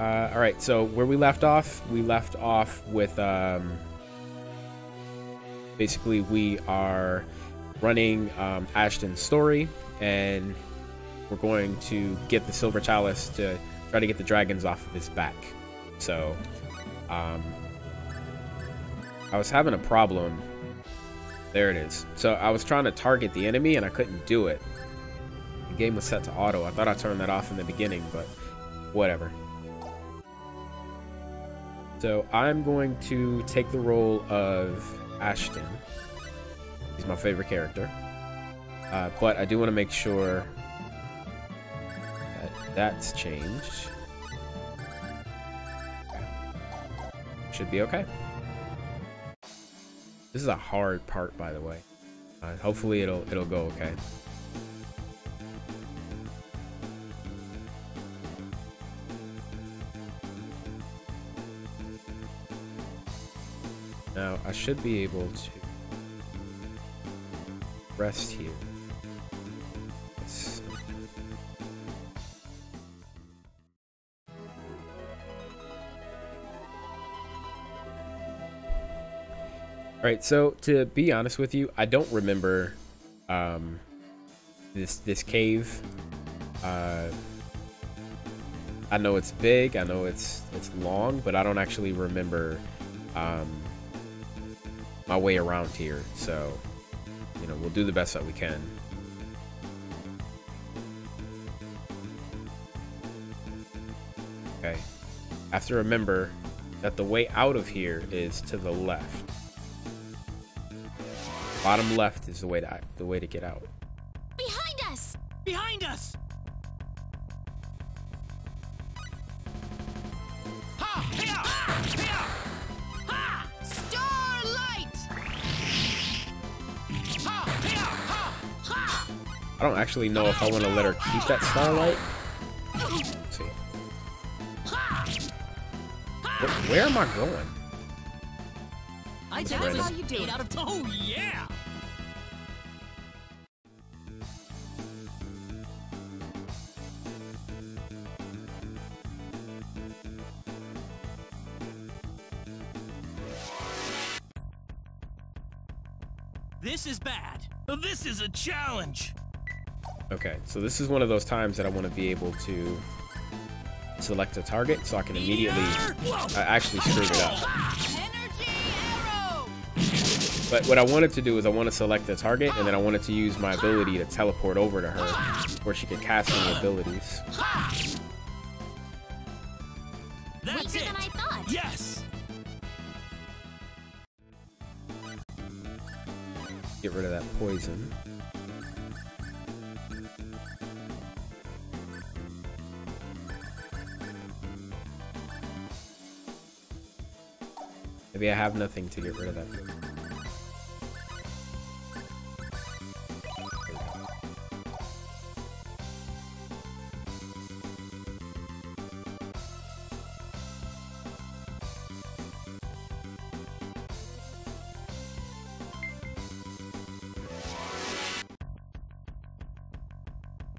All right, so where we left off with basically we are running Ashton's story, and we're going to get the Silver Chalice to try to get the dragons off of his back. So I was having a problem. There it is. So I was trying to target the enemy and I couldn't do it. The game was set to auto. I thought I turned that off in the beginning, but whatever. So I'm going to take the role of Ashton. He's my favorite character. But I do want to make sure that that's changed. Should be okay. This is a hard part, by the way. Hopefully it'll go okay. Now I should be able to rest here. Yes. All right, so to be honest with you, I don't remember this cave. I know it's big, I know it's long, but I don't actually remember my way around here. So, you know, we'll do the best that we can. Okay, I have to remember that the way out of here is to the left. Bottom left is the way to get out. Behind us! Behind us! Ha! Hiya! Hiya! Ha! Starlight! Ha! Hiya! Ha! Ha! I don't actually know if I want to let her keep that starlight. Let's see. Where am I going? I tell Rena. you how you do it out of oh yeah! This is bad. This is a challenge. Okay, so this is one of those times that I want to be able to select a target so I can immediately. I actually screwed it up. Energy arrow! But what I wanted to do is I want to select a target, and then I wanted to use my ability to teleport over to her where she could cast any abilities. That's Weaker it. than I thought. Yes. Get rid of that poison. Maybe I have nothing to get rid of that.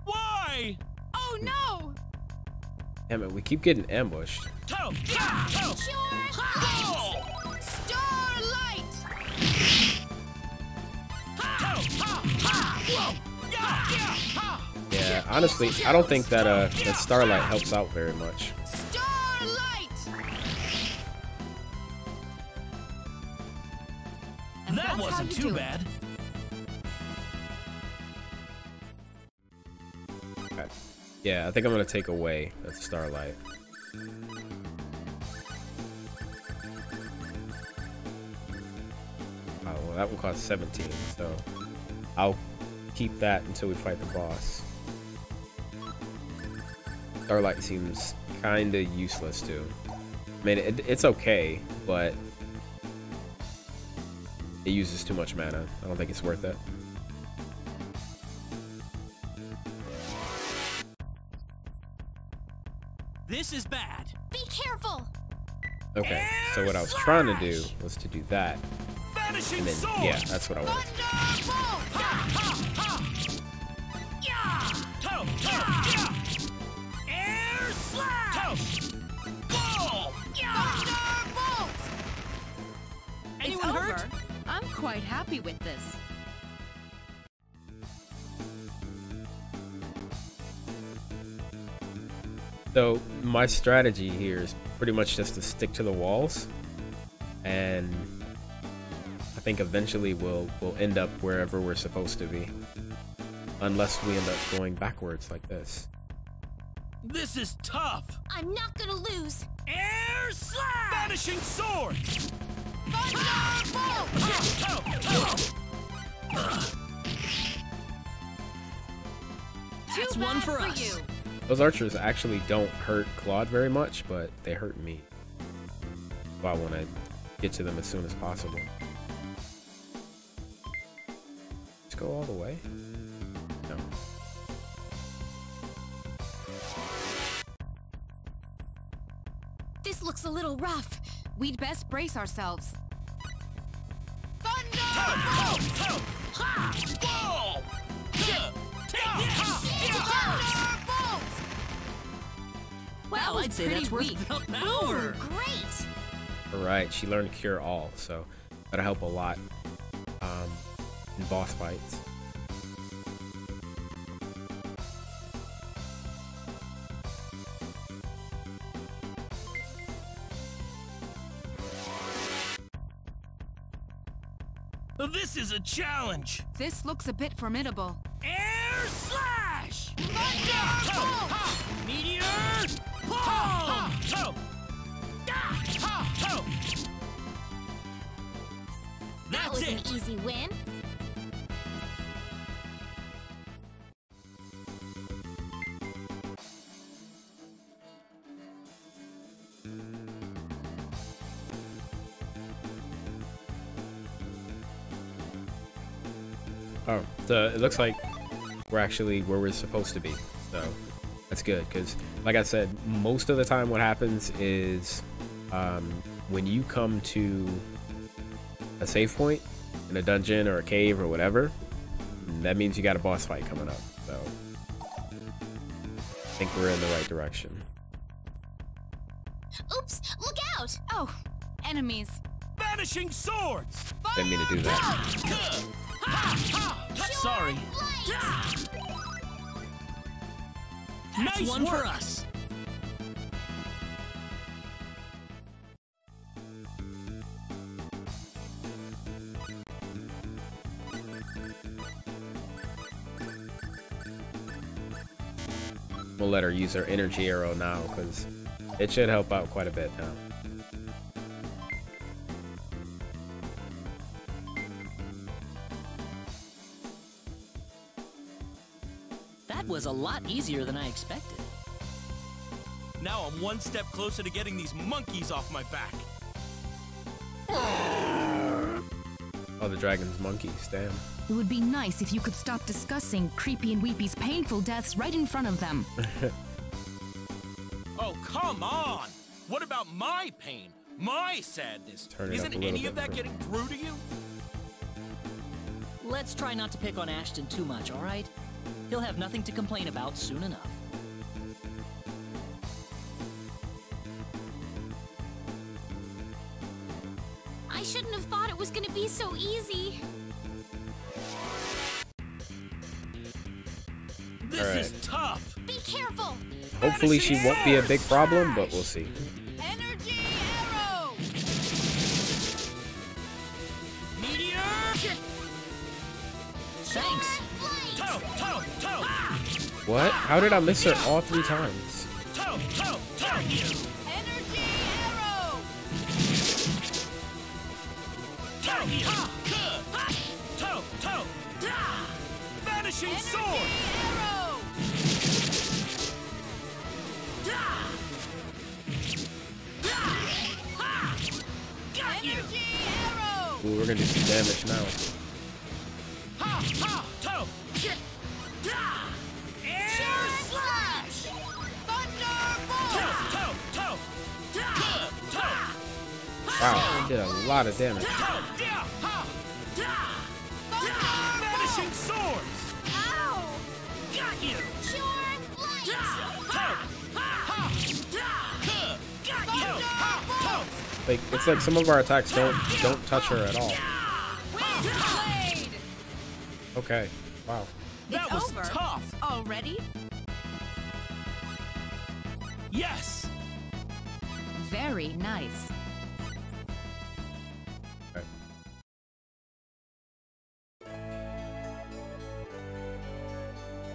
Why? Oh no! Damn it, we keep getting ambushed. Toe! Yeah! Toe! Pure light! Starlight! Toe! Ha! Ha! Whoa! Yeah! Yeah! Ha! Yeah, honestly, I don't think that that starlight helps out very much. Starlight! And That wasn't too bad. Okay. Yeah, I think I'm gonna take away that starlight. Oh, well, that will cost 17, so I'll keep that until we fight the boss. Starlight seems kind of useless too. I mean, it's okay, but it uses too much mana. I don't think it's worth it. This is bad. Be careful! Okay, so what I was trying to do was to do that, Vanishing and then sword. yeah, that's what I wanted. Thunderbolt! Ha! Ha! Ha! Yeah! Toe! Toe! Yeah! Air slash! Toe! quite happy with this. So my strategy here is pretty much just to stick to the walls, and I think eventually we'll end up wherever we're supposed to be, unless we end up going backwards like this. This is tough. I'm not gonna lose. Air slash! Vanishing sword! Thunderbolt! That's one for us. You. Those archers actually don't hurt Claude very much, but they hurt me. So I want to get to them as soon as possible. Let's go all the way. No. This looks a little rough. We'd best brace ourselves. Thunderbolt! Whoa! Take this! Thunderbolt! Well, I'd say that's worth the power. Ooh, great! Alright, she learned Cure All, so that'll help a lot in boss fights. This is a challenge. This looks a bit formidable. Air slash! Thunderbolt! Meteor! Palm! That That's was an it. easy win. Oh, it looks like we're actually where we're supposed to be, so that's good, because like I said, most of the time what happens is when you come to a save point in a dungeon or a cave or whatever, that means you got a boss fight coming up, so I think we're in the right direction. Oops, look out! Oh, enemies. Vanishing swords! Didn't mean to do that. Sorry. Light! Nice one for us. We'll let her use her energy arrow now, because it should help out quite a bit now. That was a lot easier than I expected. Now I'm one step closer to getting these monkeys off my back. Oh, the dragon's monkeys, damn. It would be nice if you could stop discussing Creepy and Weepy's painful deaths right in front of them. Oh, come on! What about my pain? My sadness? Turn it up Isn't a little any bit of that for getting through to you? Let's try not to pick on Ashton too much, all right? He'll have nothing to complain about soon enough. I shouldn't have thought it was gonna be so easy. This is tough. Be careful! Hopefully she won't be a big problem, but we'll see. Energy arrow! Meteor! Thanks. Light! Toe, toe, toe! What? How did I miss her all 3 times? Toe, toe, toe! Energy arrow! Toe, toe! Vanishing Energy sword! arrow! Got you! Energy arrow! Ooh, we're gonna do some damage now. Ha, ha, toe! Air slash! Thunderbolt! Toe, toe, toe! Toe! Wow, I did a lot of damage. Vanishing swords! Ow! Got you! Pure light! Got you! Like, it's like some of our attacks don't touch her at all. Blade! Okay. Wow. That It's was over. tough. Already? Yes. Very nice. Okay.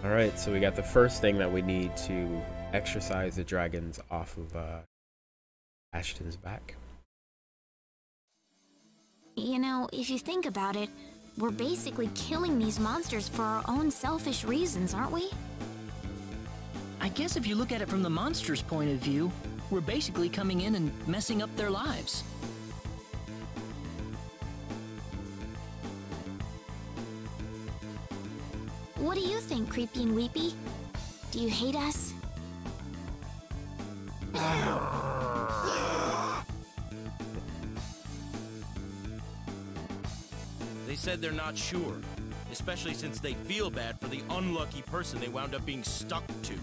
All right, so we got the first thing that we need to exercise the dragons off of Ashton's back. You know, if you think about it, we're basically killing these monsters for our own selfish reasons, aren't we? I guess if you look at it from the monster's point of view, we're basically coming in and messing up their lives. What do you think, Creepy and Weepy? Do you hate us? They said they're not sure, especially since they feel bad for the unlucky person they wound up being stuck to.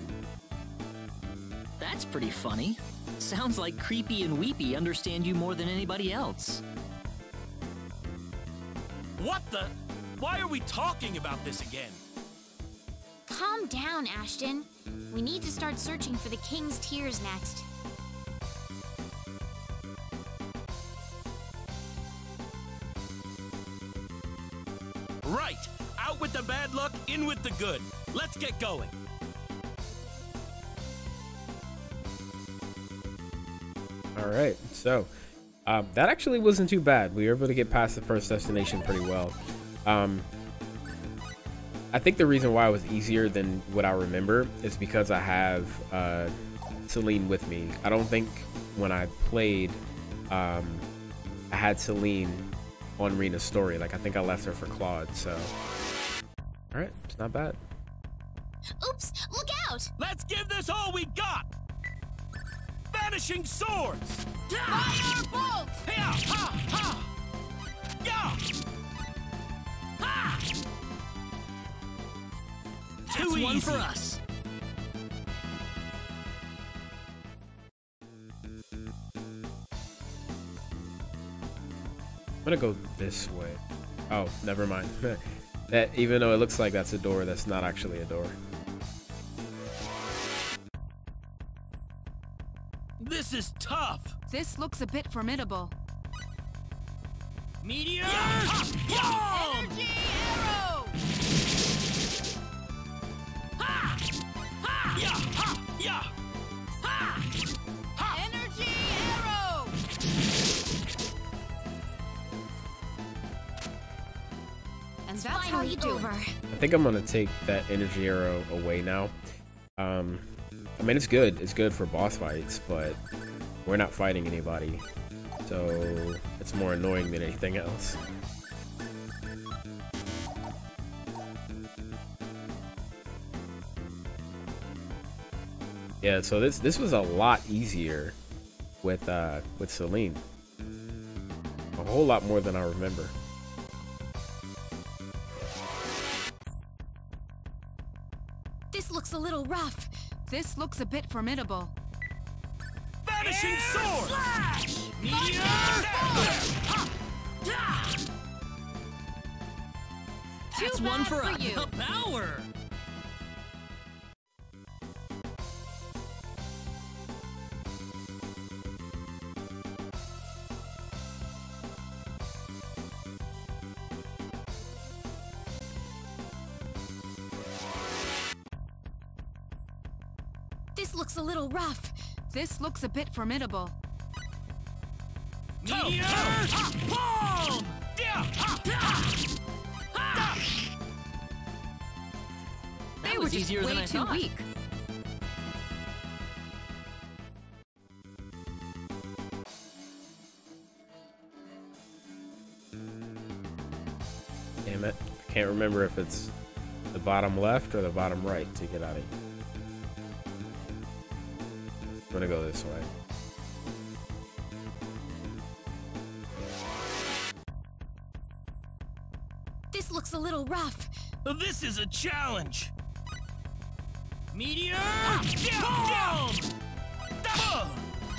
That's pretty funny. Sounds like Creepy and Weepy understand you more than anybody else. What the? Why are we talking about this again? Calm down, Ashton. We need to start searching for the King's Tears next. Right! Out with the bad luck, in with the good. Let's get going. All right, so that actually wasn't too bad. We were able to get past the first destination pretty well. I think the reason why it was easier than what I remember is because I have Celine with me. I don't think when I played, I had Celine on Rena's story. Like, I think I left her for Claude, so. All right, it's not bad. Oops! Look out! Let's give this all we got! Vanishing swords! Fire bolt! Ha! Ha! Ha! Yeah! Ha! That's Too one easy. for us. I'm gonna go this way. Oh, never mind. That, even though it looks like that's a door, that's not actually a door. This is tough. This looks a bit formidable. Meteor! Energy arrow! Ha! Ha! Yeah! Ha! Yeah! Ha! Ha! Energy arrow! And that's how Finally you do over. it. I think I'm gonna take that energy arrow away now. I mean, it's good. It's good for boss fights, but we're not fighting anybody, so it's more annoying than anything else. Yeah, so this was a lot easier with Celine. A whole lot more than I remember. This looks a little rough. This looks a bit formidable. Vanishing swords! Slash! Meteor! That's Too one bad for for us. you. The power. This looks a little rough. This looks a bit formidable. Meteor! Boom! Yeah! That They were was just easier than way I too thought. weak. Damn it. I can't remember if it's the bottom left or the bottom right to get out of here. I'm gonna go this way. This looks a little rough. This is a challenge. Meteor! Boom! Double!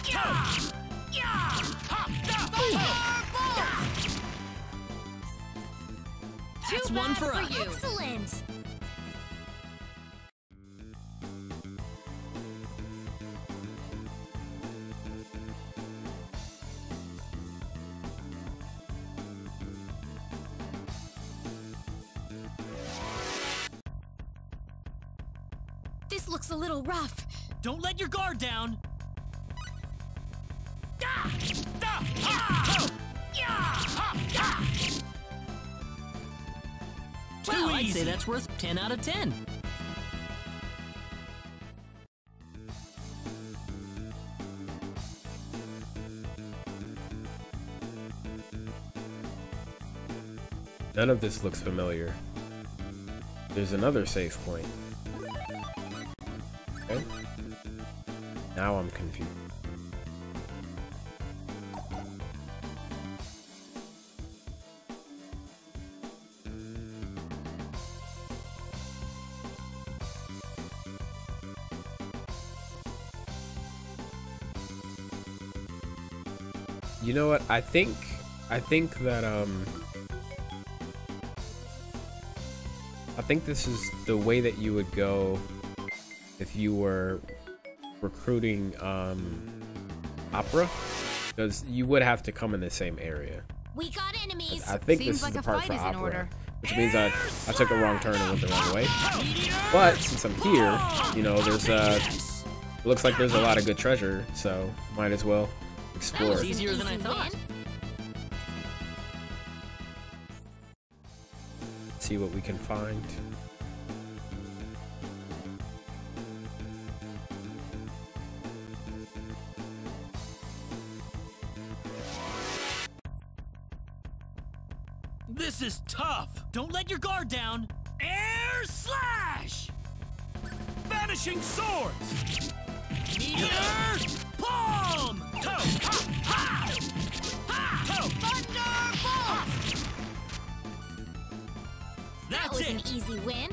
Yeah! That's one for us. Excellent! This looks a little rough. Don't let your guard down. Well, I'd say that's worth 10 out of 10. None of this looks familiar. There's another save point. Okay. Now I'm confused. You know what? I think that I think this is the way that you would go if you were recruiting Opera, because you would have to come in the same area. We got enemies! I think Seems this is like the a part fight for is in Opera, order. which means I took a wrong turn and went the wrong way. But since I'm here, you know, there's it looks like there's a lot of good treasure, so might as well That explore. was easier than I thought. See what we can find. This is tough. Don't let your guard down. Air slash! Vanishing swords! Meteor! Palm! Toe! Ha! Ha! Ha! Toe! Thunderbolt! That That's was an it! easy win.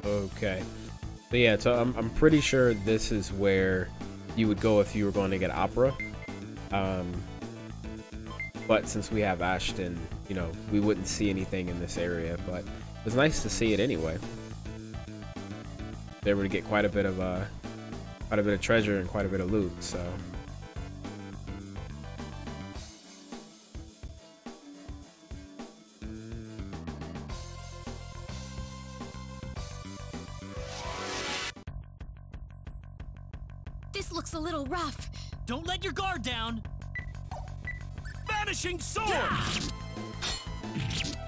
Okay. So yeah, so I'm pretty sure this is where you would go if you were going to get Opera. But since we have Ashton, you know, we wouldn't see anything in this area, but it was nice to see it anyway. They were to get quite a bit of treasure and quite a bit of loot, so This looks a little rough. Don't let your guard down. Vanishing swords!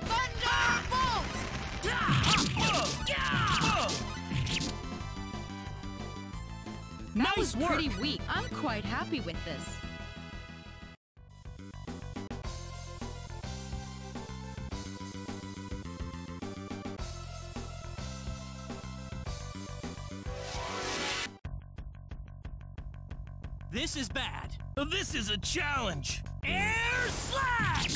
Thunderbolt! That was Nice work. pretty weak. I'm quite happy with this. This is bad. This is a challenge! Air slash!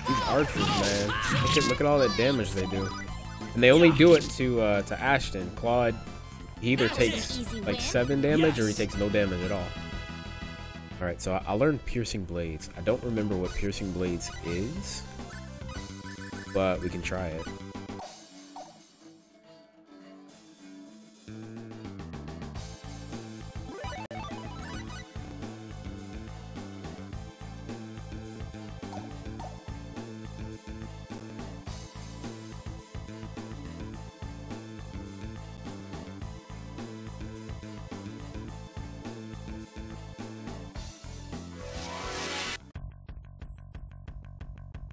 these archers, man, look at all that damage they do, and they only do it to Ashton. Claude, he either That was an takes easy like win. 7 damage or he Yes. takes no damage at all. All right, so I learned piercing blades. I don't remember what piercing blades is, but we can try it.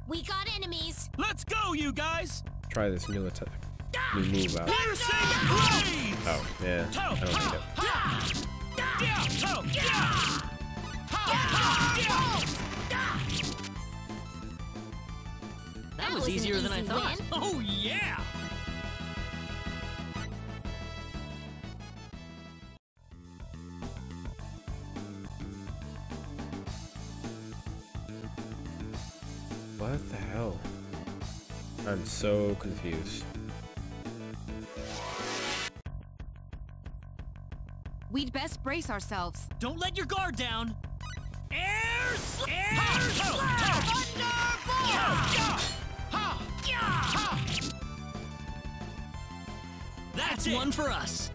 We got enemies! Let's go, you guys! Try this new attack, new move out. Piercing blades! Oh yeah, I don't need it. That was was an easier than I easy thought. win. Oh yeah! What the hell? I'm so confused. We'd best brace ourselves. Don't let your guard down. Air slash! Thunderbolt! That's one for us.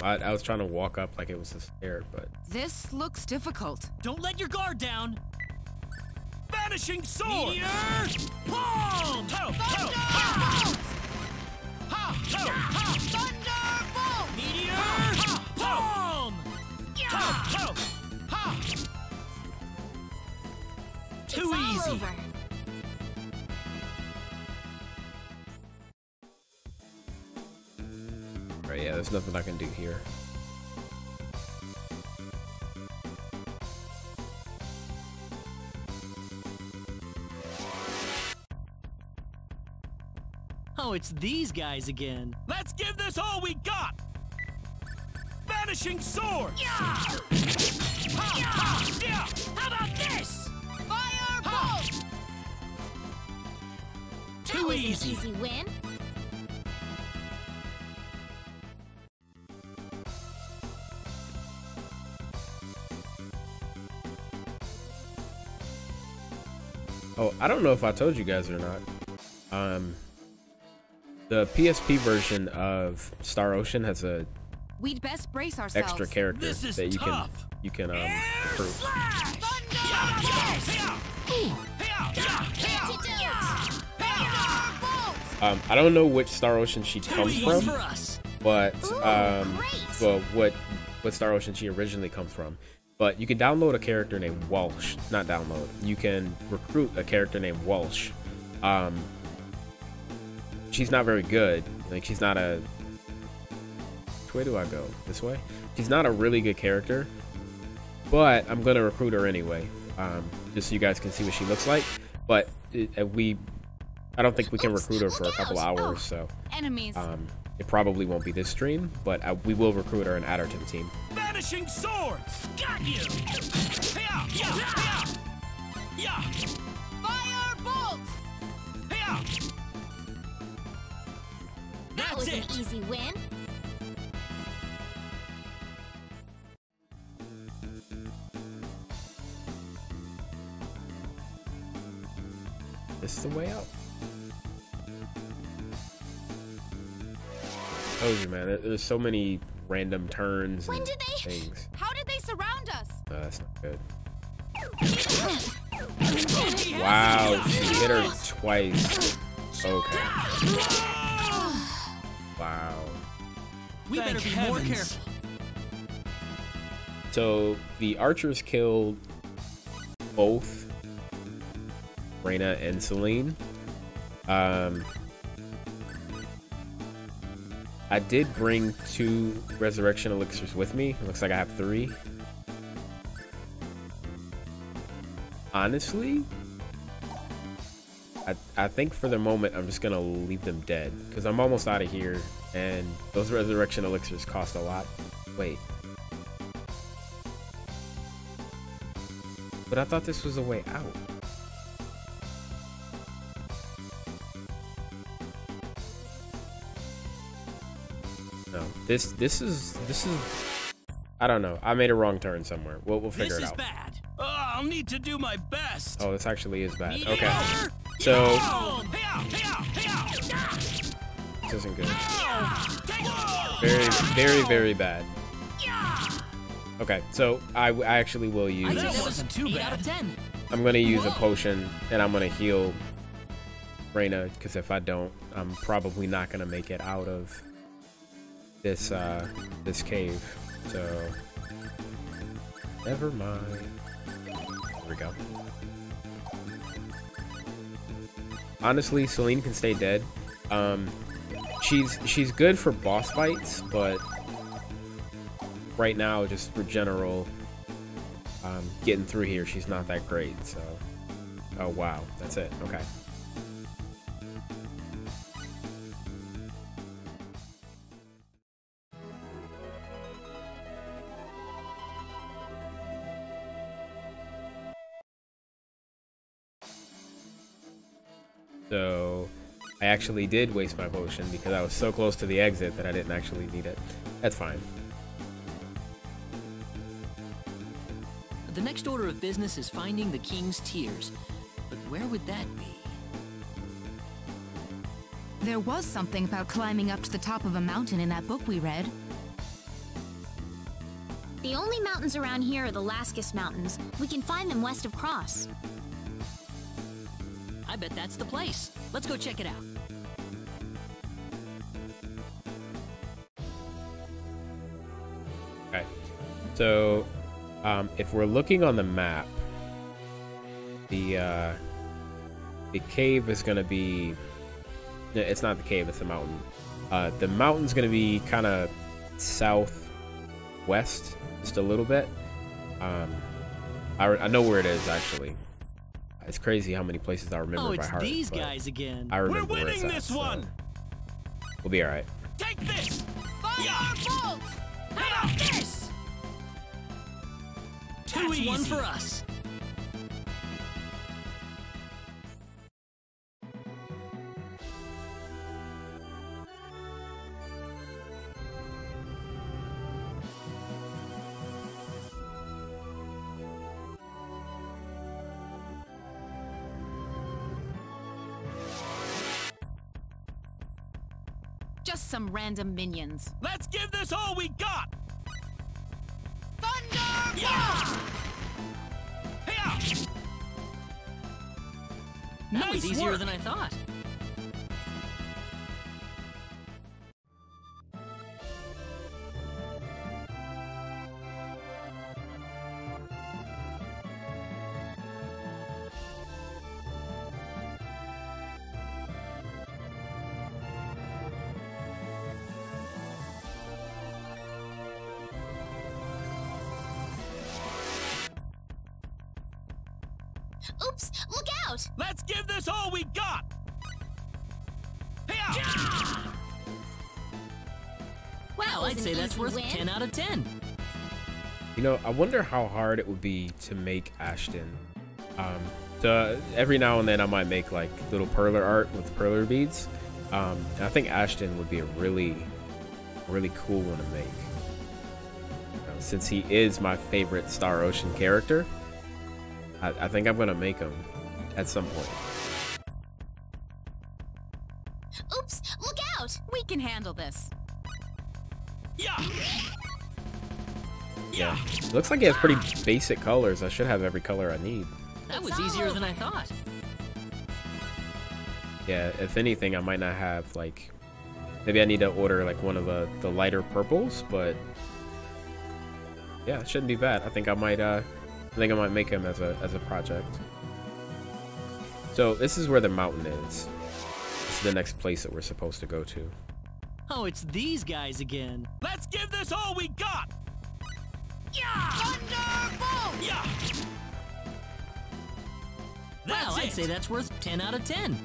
I was trying to walk up like it was a stair, but This looks difficult. Don't let your guard down. Vanishing sword! Meteor! Palm! Thunderbolt! Meteor! Palm! Too It's all easy. over. right, yeah, there's nothing I can do here. Oh, it's these guys again. Let's give this all we got! Vanishing sword! How about this? Firebolt! That Too was easy. an easy win. Oh, I don't know if I told you guys or not. The PSP version of Star Ocean has a We'd best brace ourselves. extra character This is that tough. you can Air recruit. slash! Thunderbolt! I don't know which Star Ocean she Too comes easy from, for us. but Ooh, great. well, what Star Ocean she originally comes from. But you can download a character named Walsh. Not download. You can recruit a character named Walsh. She's not very good. Like, she's not a... Which way do I go? This way? She's not a really good character, but I'm gonna recruit her anyway, just so you guys can see what she looks like. But I don't think we can recruit her for a couple hours, so Enemies. it probably won't be this stream. But we will recruit her and add her to the team. Vanishing sword! Got you! Firebolt! That was an easy win. This is the way out. Told you, man. There's so many random turns When and did they- things. How did they surround us? That's not good. Wow, she hit her twice. Okay. Wow. We better be more careful. So the archers killed both Rena and Celine. I did bring 2 resurrection elixirs with me. It looks like I have 3. Honestly, I think for the moment I'm just gonna leave them dead because I'm almost out of here, and those resurrection elixirs cost a lot. Wait, but I thought this was a way out. No, this is I don't know. I made a wrong turn somewhere. We'll figure This it is out. bad. I'll need to do my best. Oh, this actually is bad. Meteor! Okay, so Palm! this isn't good. Very bad. Okay, so I actually will I'd use. say that wasn't too 8 bad. out of 10. I'm gonna use a potion, and I'm gonna heal Rena, because if I don't, I'm probably not gonna make it out of this this cave. So never mind. Here we go. Honestly, Celine can stay dead. She's good for boss fights, but right now, just for general getting through here, she's not that great. So, oh wow, that's it. Okay. So I actually did waste my potion because I was so close to the exit that I didn't actually need it. That's fine. The next order of business is finding the king's tears. But where would that be? There was something about climbing up to the top of a mountain in that book we read. The only mountains around here are the Laskus Mountains. We can find them west of Cross. I bet that's the place. Let's go check it out. Okay. So, if we're looking on the map, the cave is gonna be. It's not the cave. It's the mountain. The mountain's gonna be kind of southwest, just a little bit. I know where it is actually. It's crazy how many places I remember by heart. Oh, it's these guys again. I remember We're where it's winning at, this one. so we'll be all right. Take this. Firebolt! How about this? Too That's easy. one for us. Just some random minions. Let's give this all we got. Thunderbolt! Yeah. Hey-ya. That was Nice easier work. than I thought. Oops! Look out! Let's give this all we got. Hey-ya. Well, was I'd an say that's easy worth win. 10 out of 10. You know, I wonder how hard it would be to make Ashton. So every now and then I might make like little perler art with perler beads. And I think Ashton would be a really cool one to make. Since he is my favorite Star Ocean character, I think I'm gonna make him at some point. Oops! Look out! We can handle this. Yeah. Yeah, looks like he has pretty basic colors. I should have every color I need. That It's was all easier than over. I thought. Yeah, if anything, I might not have like. Maybe I need to order like one of the lighter purples, but yeah, it shouldn't be bad. I think I might make him as a project. So this is where the mountain is. This is the next place that we're supposed to go to. Oh, it's these guys again. Let's give this all we got. Yeah! Thunderbolt! Yeah. Well, That's I'd it. say that's worth 10 out of 10.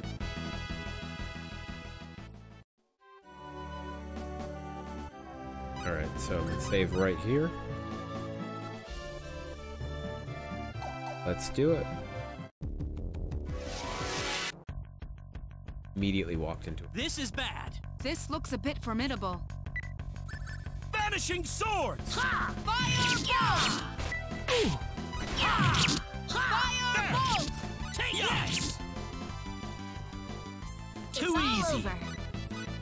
All right, so let's save right here. Let's do it. Immediately walked into it. This is bad. This looks a bit formidable. Vanishing swords. Firebolt! Firebolt! Take this. It's Too all easy. over.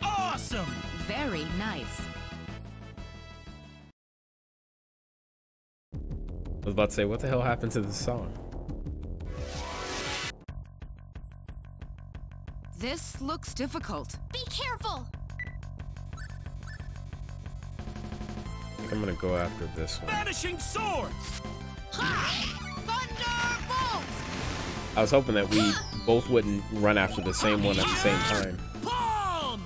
Awesome. Very nice. I was about to say, what the hell happened to this song? This looks difficult. Be careful! I think I'm gonna go after this one. Vanishing swords. Thunderbolt! I was hoping that we both wouldn't run after the same one at the same time. Palm.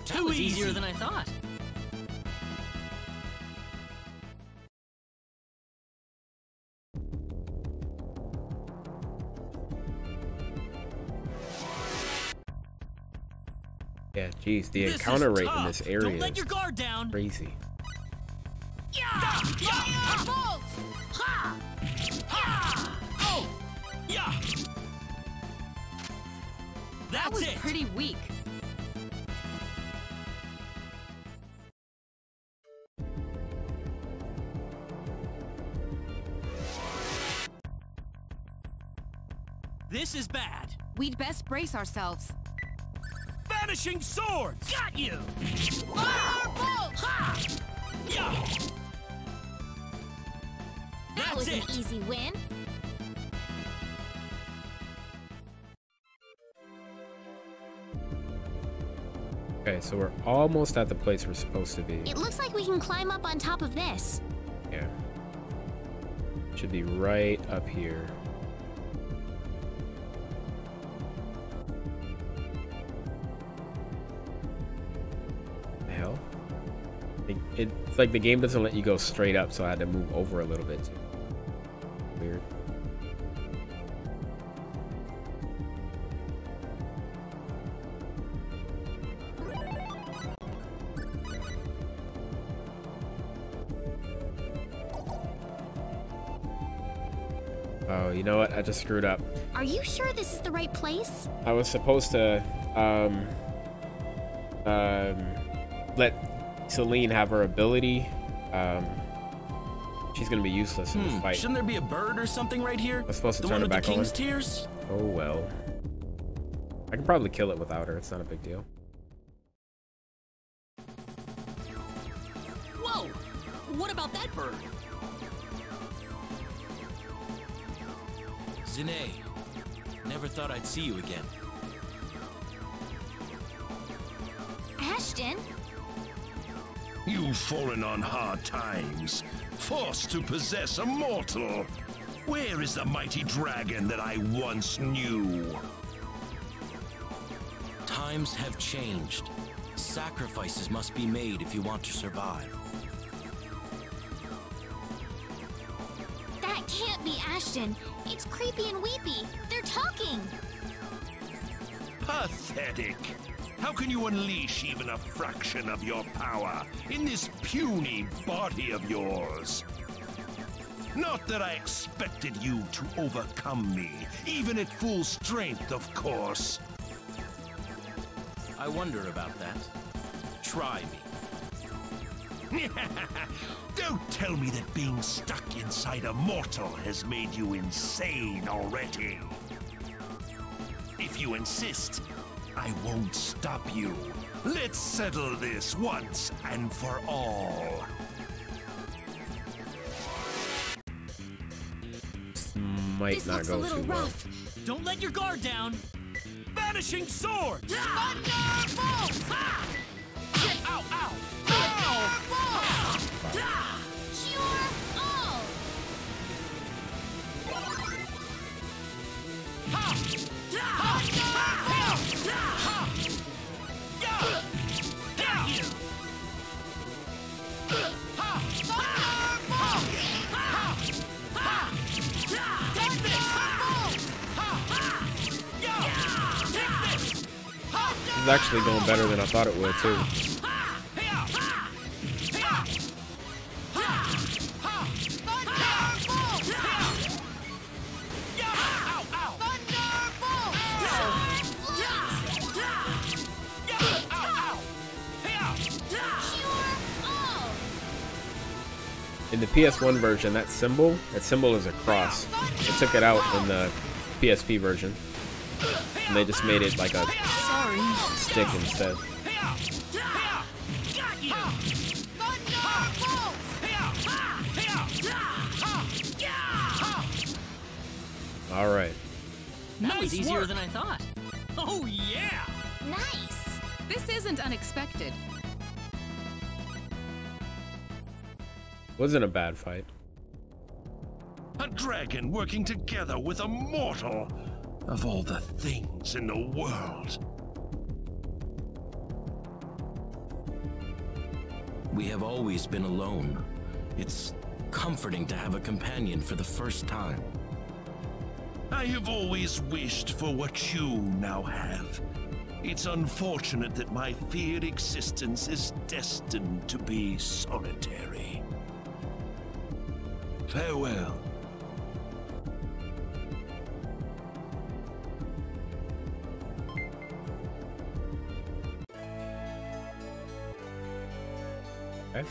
That Too was easy. easier than I thought. Yeah, geez, the This encounter is rate in tough. this area Don't let is your guard down. crazy. Firebolt! Ha! Ha! Oh! Yeah! That That's was it. pretty weak. This is bad. We'd best brace ourselves. Vanishing swords. Got you. Firebolt! Ha! Yeah! That That's was it. an easy win. Okay, so we're almost at the place we're supposed to be. It looks like we can climb up on top of this. Yeah. Should be right up here. The hell? It's like the game doesn't let you go straight up, so I had to move over a little bit too. Weird. Oh, you know what? I just screwed up. Are you sure this is the right place? I was supposed to let Celine have her ability. She's gonna be useless in this fight. Shouldn't there be a bird or something right here? I'm supposed to The turn one it with back the king's on. tears? Oh well. I can probably kill it without her. It's not a big deal. Whoa! What about that bird? Zine, never thought I'd see you again. Ashton? You've fallen on hard times, forced to possess a mortal. Where is the mighty dragon that I once knew? Times have changed. Sacrifices must be made if you want to survive. That can't be Ashton. It's Creepy and Weepy. They're talking. Pathetic. How can you unleash even a fraction of your power in this puny body of yours? Not that I expected you to overcome me, even at full strength, of course. I wonder about that. Try me. Don't tell me that being stuck inside a mortal has made you insane already. If you insist, I won't stop you. Let's settle this once and for all. Might This not looks a go little too well. rough. Don't let your guard down. Vanishing swords. Thunderbolt! Ha! Ow, ow. Firebolt! Cure all. Got you. Take this. Take this. This is actually going better than I thought it would too. In the PS1 version, that symbol is a cross. They took it out in the PSP version, and they just made it like a stick instead. All right. That was Nice easier work. than I thought. Oh yeah. Nice. This isn't unexpected. Wasn't a bad fight. A dragon working together with a mortal. Of all the things in the world. We have always been alone. It's comforting to have a companion for the first time. I have always wished for what you now have. It's unfortunate that my feared existence is destined to be solitary. Farewell. Okay.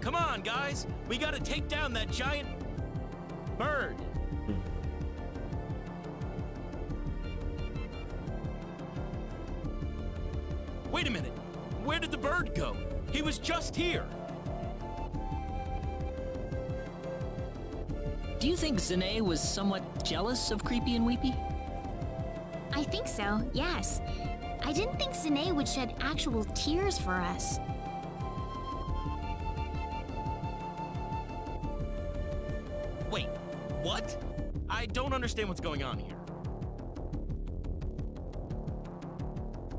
Come on, guys! We gotta take down that giant bird! Wait a minute! Where did the bird go? He was just here! Do you think Zane was somewhat jealous of Creepy and Weepy? I think so, yes. I didn't think Zane would shed actual tears for us. Wait, what? I don't understand what's going on here.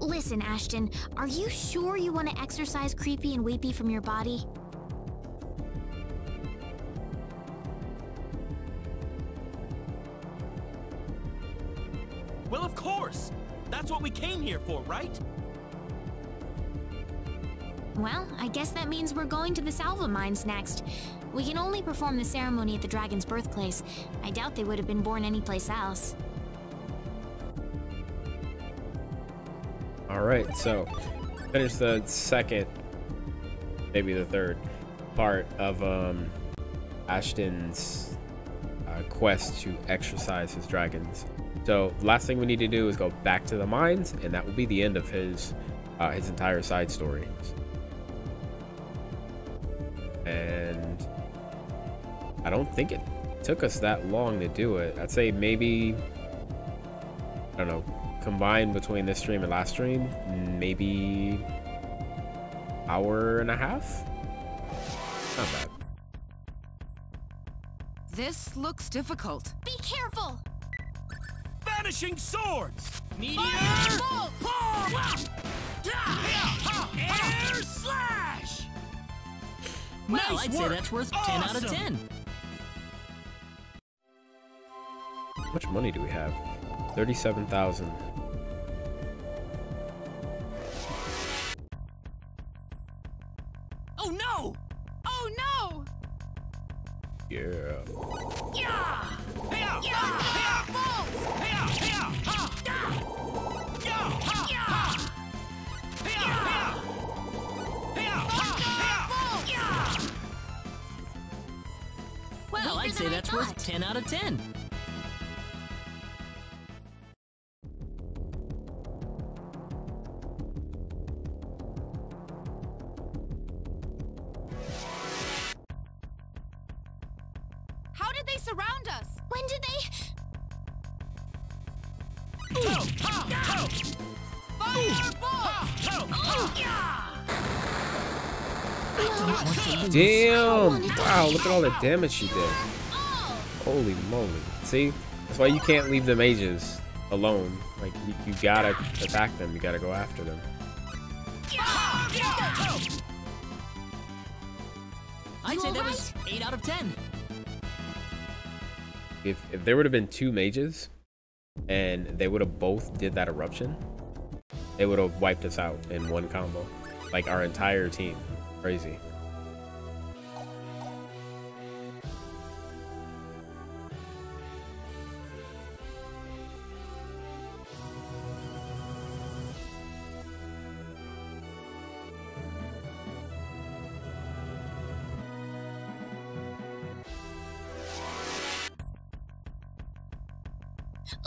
Listen, Ashton, are you sure you want to exorcise Creepy and Weepy from your body? Well, of course! That's what we came here for, right? Well, I guess that means we're going to the Salva mines next. We can only perform the ceremony at the dragon's birthplace. I doubt they would have been born anyplace else. Alright, so finish the second, maybe the third part of Ashton's quest to exorcise his dragons. So last thing we need to do is go back to the mines, and that will be the end of his entire side story. And I don't think it took us that long to do it. I'd say maybe, I don't know, combined between this stream and last stream, maybe hour and a half. Not bad. This looks difficult. Be careful! Vanishing swords! Meteor! Firebolt! Air slash! Well, Nice I'd say work. that's worth 10 out of Awesome. 10. How much money do we have? 37,000. Oh no! Oh no! Yeah. Yeah! Yeah! Yeah! Firebolt! Yeah! Yeah! Ha! Yeah! Ha! Ha! Yeah! Yeah! Yeah! Ha! Yeah! Well, I'd Weaker say than I that's worth thought. 10 out of 10. How did they surround us? When did they... Damn! Wow, look at all the damage she did. Holy moly. See? That's why you can't leave the mages alone. Like, you gotta attack them. You gotta go after them. I'd say that was 8 out of 10. If there would have been two mages and they would have both did that eruption, they would have wiped us out in one combo. Like our entire team. Crazy.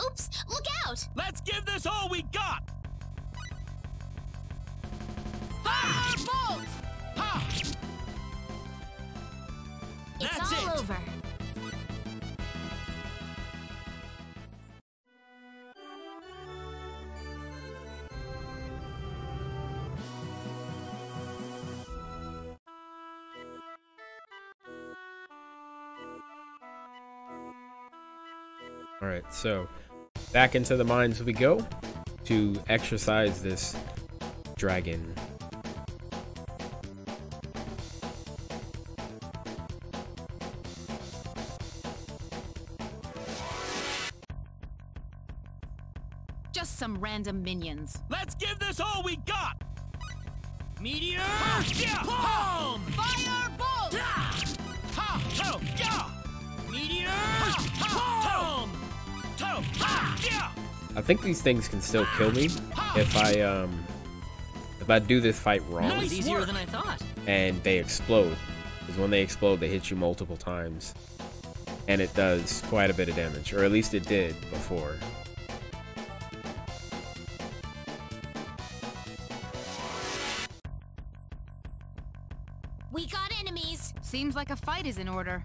Oops! Look out! Let's give this all we got! Firebolt! Ha! It's That's all it. over. All right, so back into the mines we go to exercise this dragon. Just some random minions. Let's give this all we got! Meteor! Palm! Fire bolt! Meteor! Palm! I think these things can still kill me if I do this fight wrong That was easier than I thought. and they explode. Because when they explode, they hit you multiple times, and it does quite a bit of damage, or at least it did before. We got enemies. Seems like a fight is in order.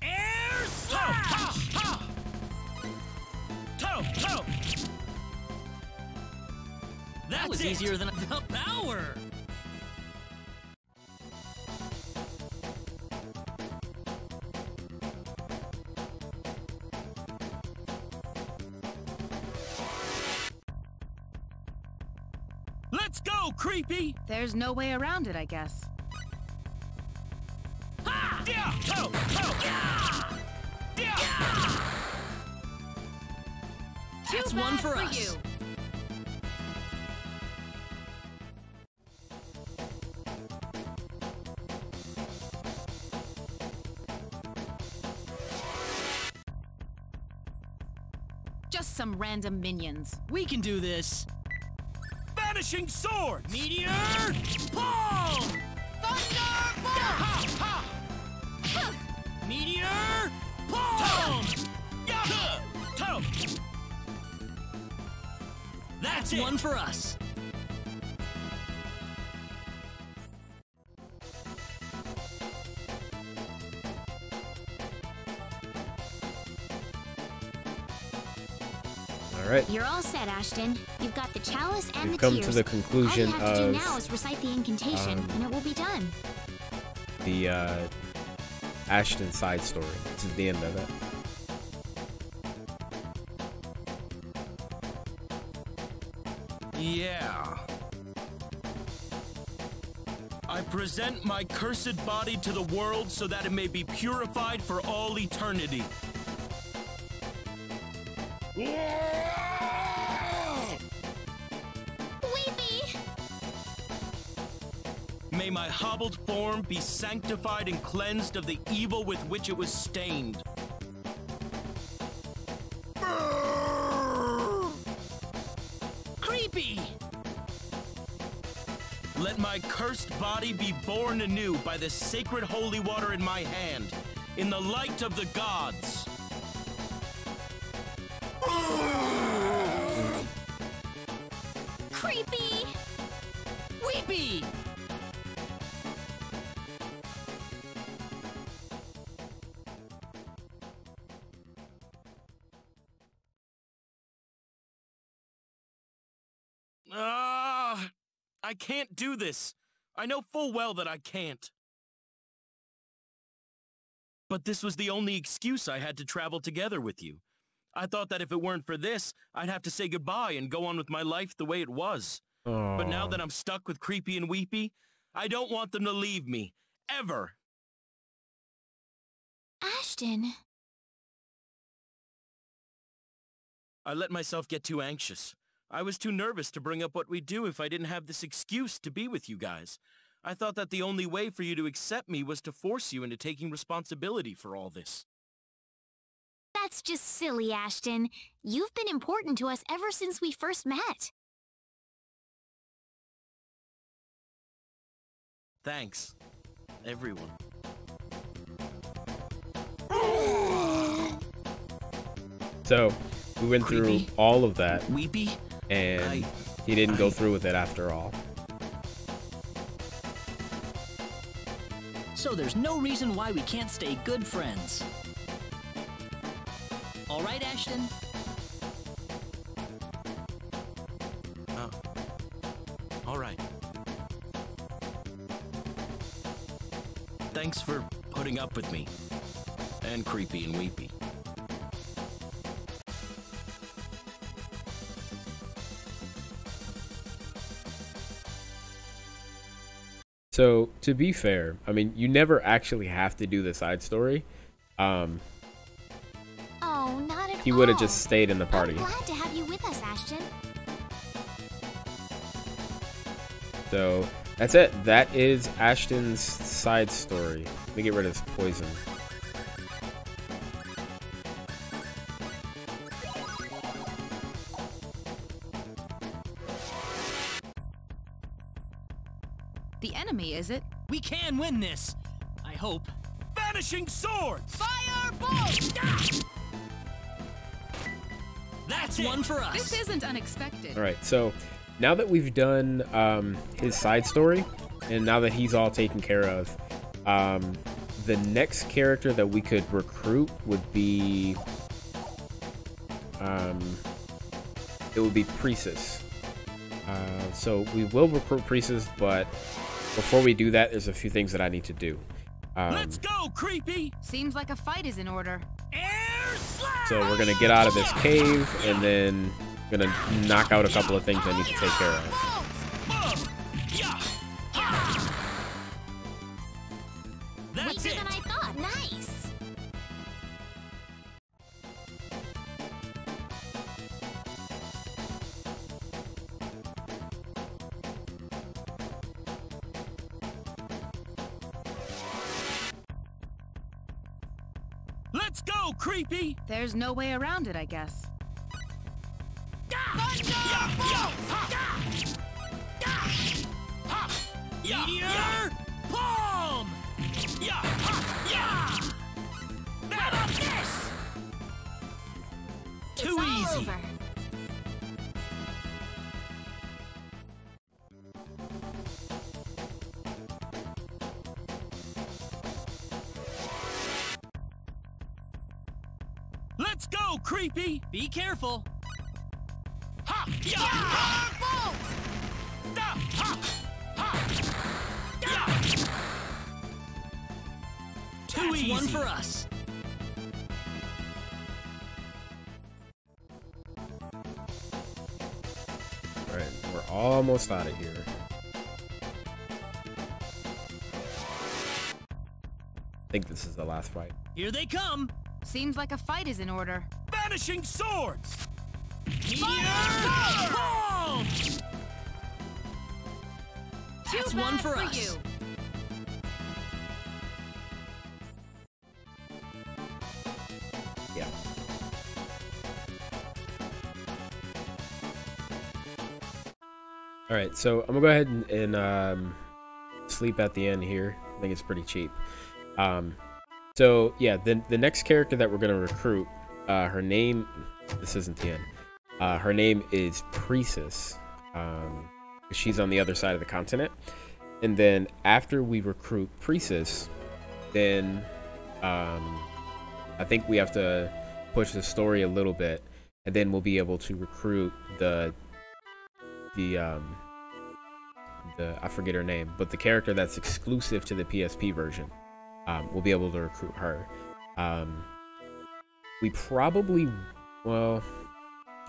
Air slash! That was easier than I thought. Power! Let's go, creepy! There's no way around it, I guess. That's one for us. You. Just some random minions. We can do this. Vanishing swords! Meteor! Palm! Thunderbolt! Meteor! Palm! That's it! One for us. All right. You're all set, Ashton. You've got the chalice and We've the come tears. to the conclusion all you have to do of, now is recite the incantation, and it will be done. The Ashton side story. This is the end of it. Yeah. I present my cursed body to the world so that it may be purified for all eternity. Weepy! May my hobbled form be sanctified and cleansed of the evil with which it was stained. Creepy! Let my cursed body be born anew by the sacred holy water in my hand, in the light of the gods. Creepy! Weepy! I can't do this. I know full well that I can't. But this was the only excuse I had to travel together with you. I thought that if it weren't for this, I'd have to say goodbye and go on with my life the way it was. But now that I'm stuck with Creepy and Weepy, I don't want them to leave me. Ever. Ashton. I let myself get too anxious. I was too nervous to bring up what we'd do if I didn't have this excuse to be with you guys. I thought that the only way for you to accept me was to force you into taking responsibility for all this. That's just silly, Ashton. You've been important to us ever since we first met. Thanks, everyone. So, we went Creepy. through all of that, Weepy? and he didn't go through with it after all. So there's no reason why we can't stay good friends. All right, Ashton? All right. Thanks for putting up with me. And Creepy and Weepy. So, to be fair, I mean, you never actually have to do the side story. Oh, not at all. He would have just stayed in the party. I'm glad to have you with us, Ashton. So that's it. That is Ashton's side story. Let me get rid of this poison. The enemy, is it? We can win this. I hope. Vanishing swords! Firebolt! That's one for us. This isn't unexpected. All right, so now that we've done his side story, and now that he's all taken care of, the next character that we could recruit would be, it would be Precis. So we will recruit Precis, but before we do that, there's a few things that I need to do. Let's go, creepy! Seems like a fight is in order. Air slash! So we're gonna get out of this cave, and then gonna knock out a couple of things I need to take care of. That's Weaker it! than I thought. Nice. Let's go, creepy! There's no way around it, I guess. Meteor! Palm! How about this? Too It's all easy. over. Let's go, creepy! Be careful. Firebolt! Too That's easy. one for us. All right, we're almost out of here. I think this is the last fight. Here they come. Seems like a fight is in order. Vanishing swords! Palm! That's Too one bad for us. you. Yeah. All right, so I'm gonna go ahead and sleep at the end here. I think it's pretty cheap. So yeah, the next character that we're gonna recruit, her name, this isn't the end. Her name is Precis. She's on the other side of the continent. And then after we recruit Precis, then I think we have to push the story a little bit, and then we'll be able to recruit the I forget her name, but the character that's exclusive to the PSP version. We'll be able to recruit her. We probably, well,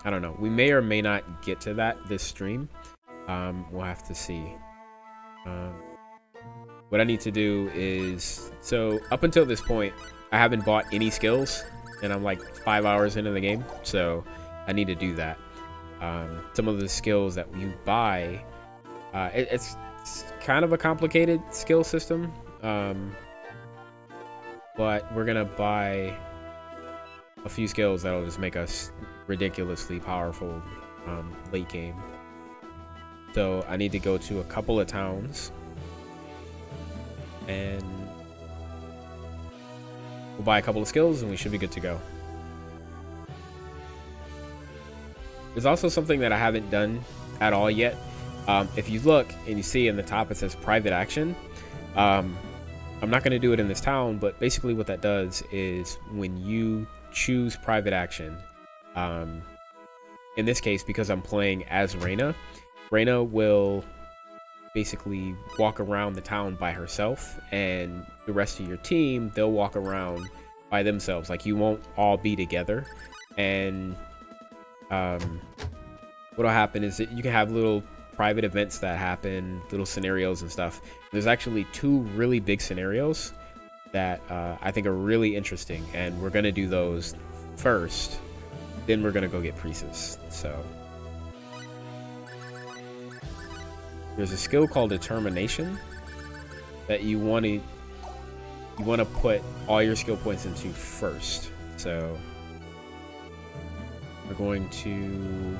I don't know. We may or may not get to that this stream. We'll have to see. What I need to do is, so up until this point, I haven't bought any skills, and I'm like 5 hours into the game, so I need to do that. Some of the skills that you buy, it's kind of a complicated skill system, but we're gonna buy a few skills that'll just make us ridiculously powerful late game. So I need to go to a couple of towns, and we'll buy a couple of skills and we should be good to go. There's also something that I haven't done at all yet. If you look and you see in the top it says private action, I'm not going to do it in this town, but basically what that does is when you choose private action, in this case, because I'm playing as Rena will basically walk around the town by herself, and the rest of your team, they'll walk around by themselves. Like, you won't all be together. And what'll happen is that you can have little private events that happen, little scenarios and stuff. There's actually 2 really big scenarios that I think are really interesting, and we're gonna do those first, then we're gonna go get Precis. So there's a skill called Determination that you want to put all your skill points into first. So we're going to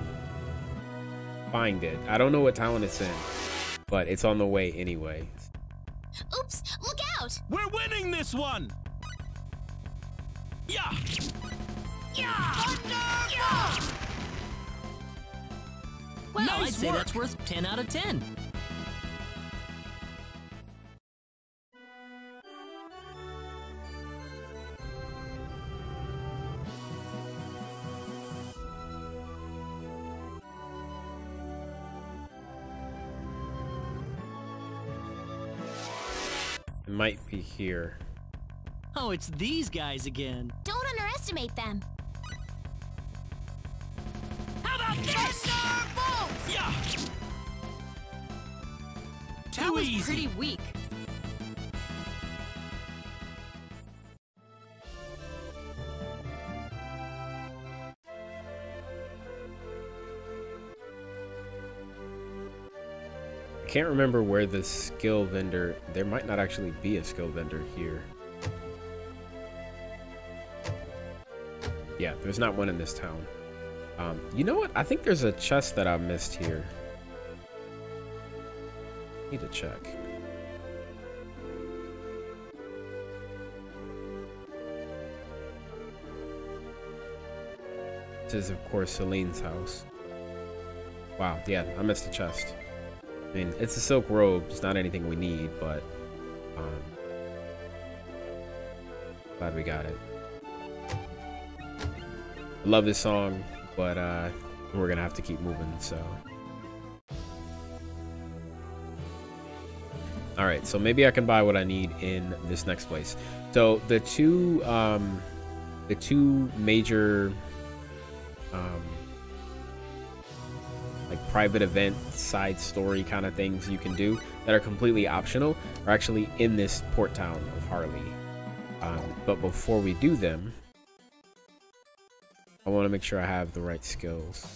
find it. I don't know what town it's in, but it's on the way anyway. Oops, look out! We're winning this one! Yeah! Yeah! Yeah! Well, Nice I'd say work. that's worth 10 out of 10. It might be here. Oh, it's these guys again. Don't underestimate them. How about this? Thunderbolt! Yeah! That Too was easy. pretty weak. I can't remember where the skill vendor... There might not actually be a skill vendor here. Yeah, there's not one in this town. You know what? I think there's a chest that I missed here. Need to check. This is, of course, Celine's house. Wow, yeah, I missed a chest. I mean, it's a silk robe. It's not anything we need, but glad we got it. I love this song, but we're gonna have to keep moving. So, all right. So maybe I can buy what I need in this next place. So the two major like private event side story kind of things you can do that are completely optional are actually in this port town of Harley. But before we do them, I want to make sure I have the right skills.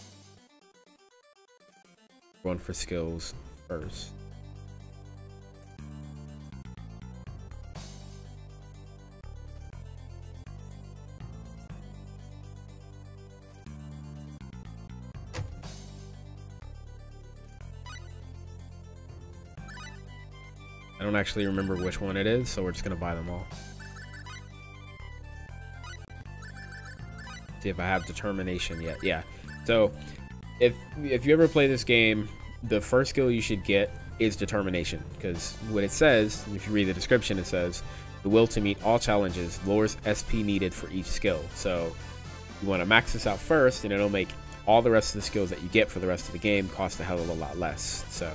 Run for skills first. I don't actually remember which one it is, so we're just gonna buy them all. See if I have determination yet. Yeah. So if you ever play this game, the first skill you should get is determination, because what it says, if you read the description, it says the will to meet all challenges lowers SP needed for each skill. So you want to max this out first, and it'll make all the rest of the skills that you get for the rest of the game cost a hell of a lot less. So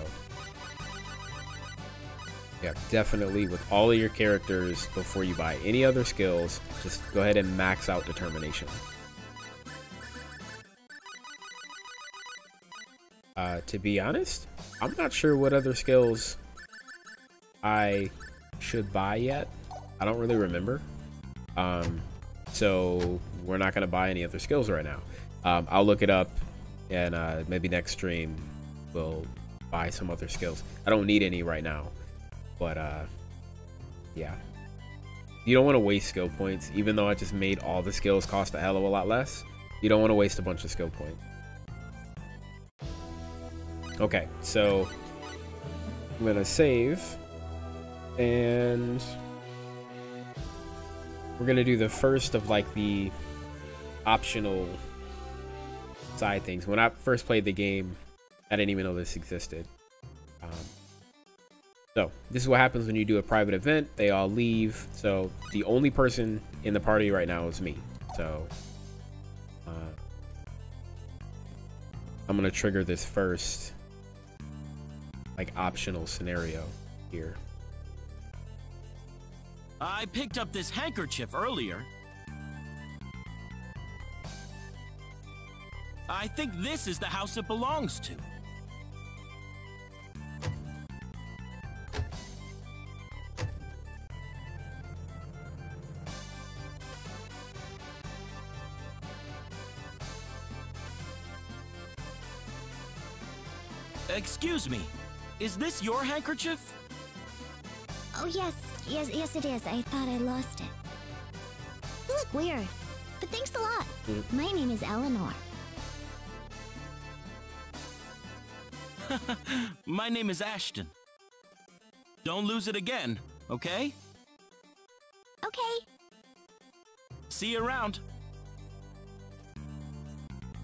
yeah, definitely with all of your characters, before you buy any other skills, just go ahead and max out determination. To be honest, I'm not sure what other skills I should buy yet. I don't really remember. So we're not going to buy any other skills right now. I'll look it up, and maybe next stream we'll buy some other skills. I don't need any right now, but yeah. You don't want to waste skill points, even though I just made all the skills cost a hell of a lot less. You don't want to waste a bunch of skill points. Okay, so I'm gonna save, and we're gonna do the first of like the optional side things. When I first played the game, I didn't even know this existed. So this is what happens when you do a private event. They all leave, so the only person in the party right now is me. So I'm gonna trigger this first like optional scenario here. I picked up this handkerchief earlier. I think this is the house it belongs to. Excuse me. is this your handkerchief? Oh, yes it is. I thought I lost it. You look weird, but thanks a lot. My name is Eleanor. My name is Ashton. Don't lose it again, okay? Okay. See you around.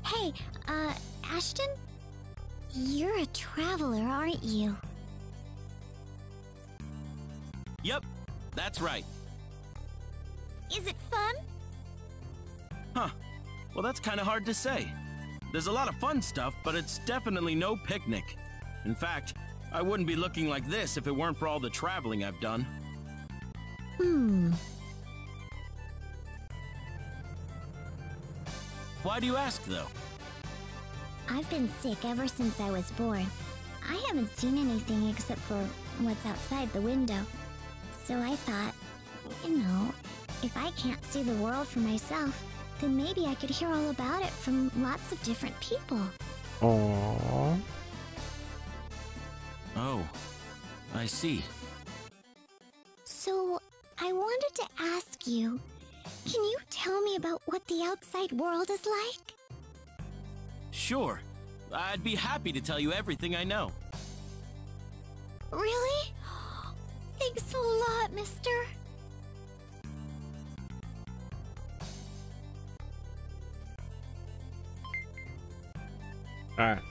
Hey, Ashton? You're a traveler, aren't you? Yep, that's right. Is it fun? Huh. Well, that's kind of hard to say. There's a lot of fun stuff, but it's definitely no picnic. In fact, I wouldn't be looking like this if it weren't for all the traveling I've done. Why do you ask, though? I've been sick ever since I was born. I haven't seen anything except for what's outside the window. So I thought, you know, if I can't see the world for myself, then maybe I could hear all about it from lots of different people. Aww. Oh, I see. So, I wanted to ask you, can you tell me about what the outside world is like? Sure. I'd be happy to tell you everything I know. Really? Thanks a lot, mister. Alright.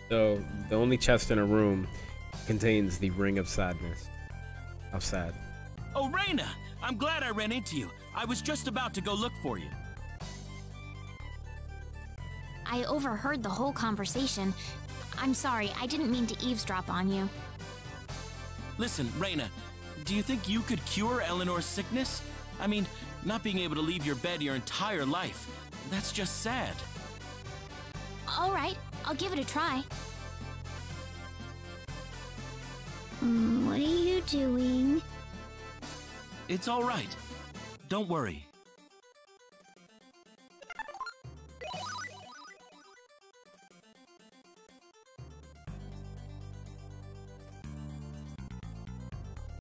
So, the only chest in a room contains the Ring of Sadness. How sad. Oh, Rena! I'm glad I ran into you. I was just about to go look for you. I overheard the whole conversation. I'm sorry, I didn't mean to eavesdrop on you. Listen, Rena, do you think you could cure Eleanor's sickness? I mean, not being able to leave your bed your entire life. That's just sad. Alright, I'll give it a try. What are you doing? It's all right. Don't worry.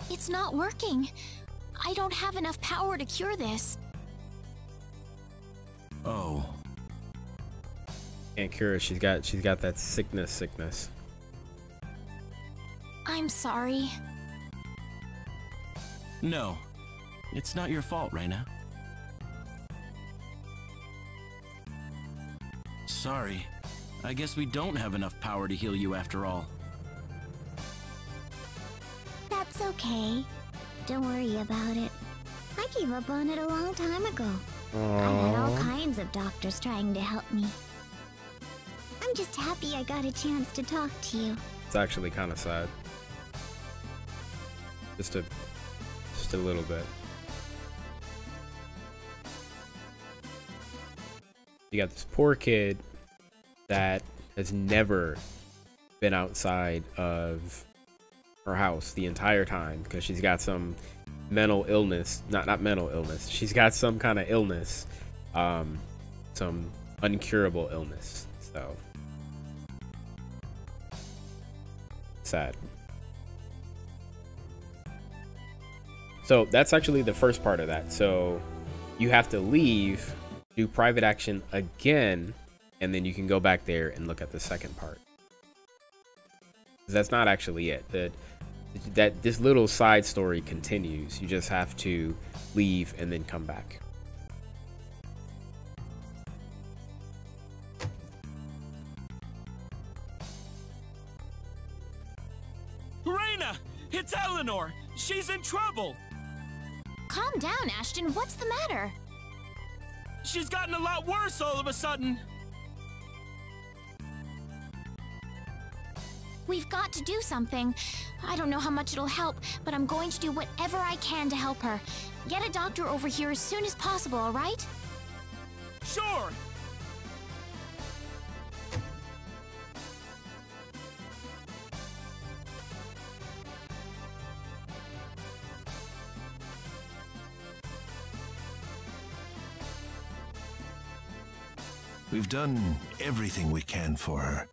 It's not working. I don't have enough power to cure this. Oh. Can't cure her. She's got that sickness. I'm sorry. No. It's not your fault, Rena. Sorry. I guess we don't have enough power to heal you after all. That's okay. Don't worry about it. I gave up on it a long time ago. I've had all kinds of doctors trying to help me. I'm just happy I got a chance to talk to you. It's actually kind of sad. Just a little bit. You got this poor kid that has never been outside of her house the entire time because she's got some mental illness. Not mental illness. She's got some kind of illness. Some incurable illness. So sad. So that's actually the first part of that. So you have to leave, do private action again, and then you can go back there and look at the second part. That's not actually it. That this little side story continues. You just have to leave and then come back. Rena! It's Eleanor! She's in trouble! Calm down, Ashton. What's the matter? She's gotten a lot worse all of a sudden! We've got to do something. I don't know how much it'll help, but I'm going to do whatever I can to help her. Get a doctor over here as soon as possible, all right? Sure! We've done everything we can for her.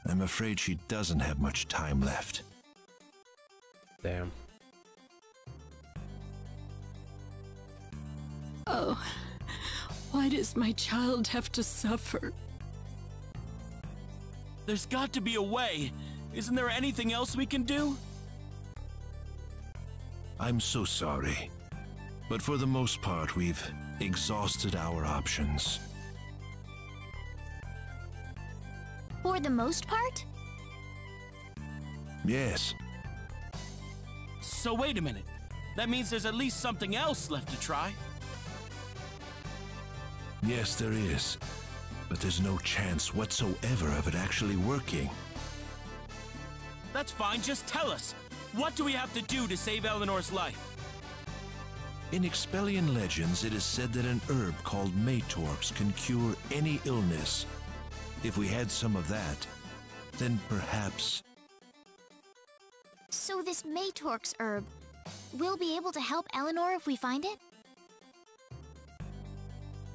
I'm afraid she doesn't have much time left. Damn. Oh, why does my child have to suffer? There's got to be a way. Isn't there anything else we can do? I'm so sorry. But for the most part, we've exhausted our options. For the most part? Yes. So wait a minute. That means there's at least something else left to try. Yes, there is. But there's no chance whatsoever of it actually working. That's fine, just tell us. What do we have to do to save Eleanor's life? In Expellian legends, it is said that an herb called Matorx can cure any illness. If we had some of that, then perhaps... So this Matorx herb, we'll be able to help Eleanor if we find it?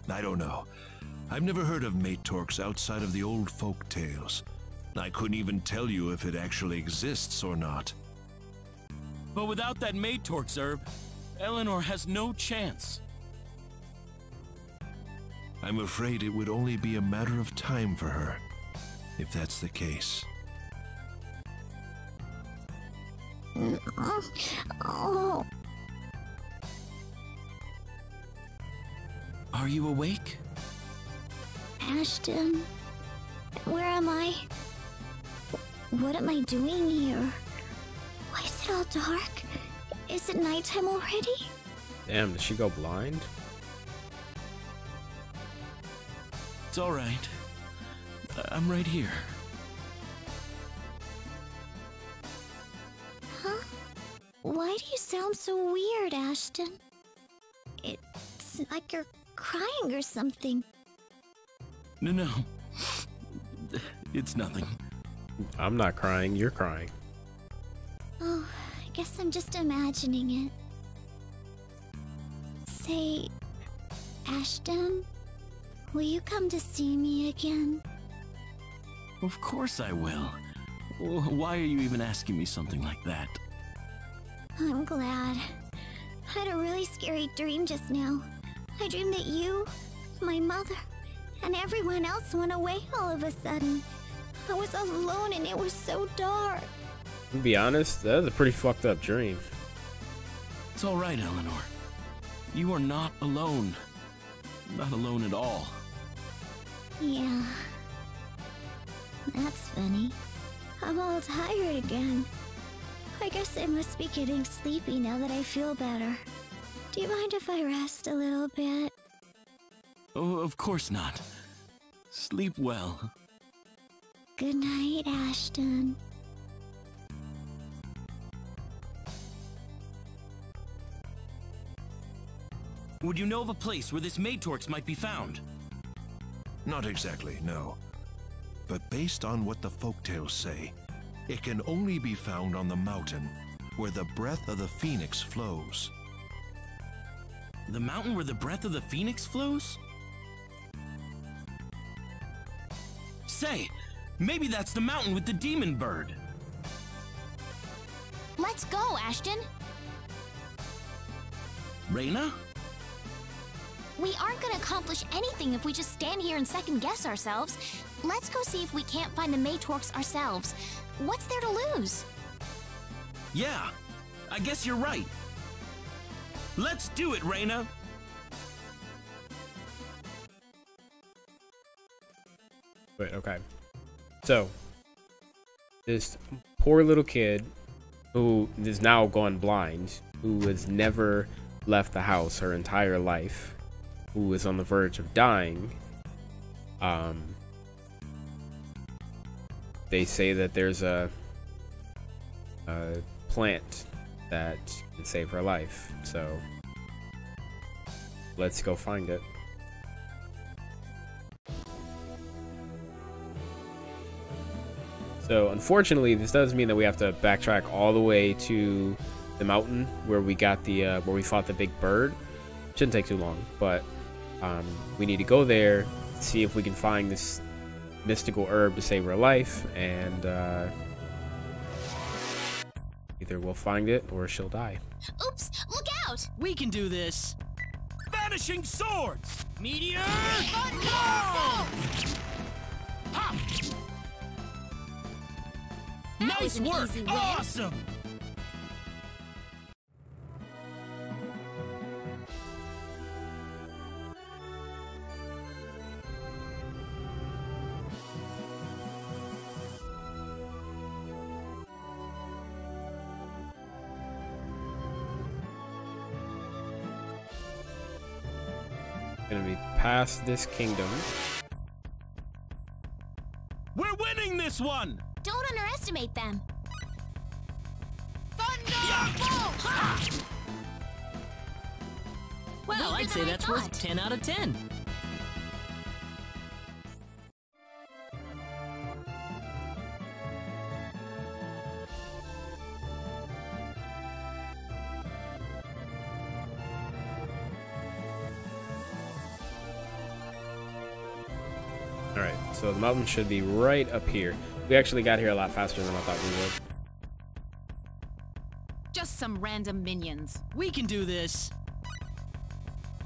I don't know. I've never heard of Matorx outside of the old folk tales. I couldn't even tell you if it actually exists or not. But without that Matorx herb, Eleanor has no chance. I'm afraid it would only be a matter of time for her, if that's the case. Oh. Are you awake? Ashton, where am I? What am I doing here? Why is it all dark? Is it nighttime already? Damn, did she go blind? It's all right. I'm right here. Huh? Why do you sound so weird, Ashton? It's like you're crying or something. No. It's nothing. I'm not crying, you're crying. Oh, I guess I'm just imagining it. Say, Ashton, will you come to see me again? Of course I will. Why are you even asking me something like that? I'm glad. I had a really scary dream just now. I dreamed that you, my mother, and everyone else went away all of a sudden. I was all alone and it was so dark. To be honest, that was a pretty fucked up dream. It's all right, Eleanor. You are not alone. Not alone at all. Yeah. That's funny. I'm all tired again. I guess I must be getting sleepy now that I feel better. Do you mind if I rest a little bit? Oh, of course not. Sleep well. Good night, Ashton. Would you know of a place where this Matorx might be found? Not exactly, no. But based on what the folktales say, it can only be found on the mountain where the breath of the phoenix flows. The mountain where the breath of the phoenix flows? Say, maybe that's the mountain with the demon bird. Let's go, Ashton. Rena? We aren't gonna accomplish anything if we just stand here and second guess ourselves. Let's go see if we can't find the Matorx ourselves. What's there to lose? Yeah, I guess you're right. Let's do it, Rena. Wait, okay. So, this poor little kid who is now gone blind, who has never left the house her entire life, who is on the verge of dying, they say that there's a plant that can save her life. So, let's go find it. So unfortunately, this does mean that we have to backtrack all the way to the mountain where we got the where we fought the big bird. Shouldn't take too long, but we need to go there, see if we can find this mystical herb to save her life, and either we'll find it or she'll die. Oops, look out! We can do this. Vanishing swords! Meteor! Thunderbolt! Ha! That was Nice an work! easy win. Awesome! Gonna be past this kingdom. We're winning this one! Don't underestimate them. Thunderbolt! Ha! Well, Maybe I'd say than I that's worth thought. 10 out of 10. All right, so the mountain should be right up here. We actually got here a lot faster than I thought we would. Just some random minions. We can do this.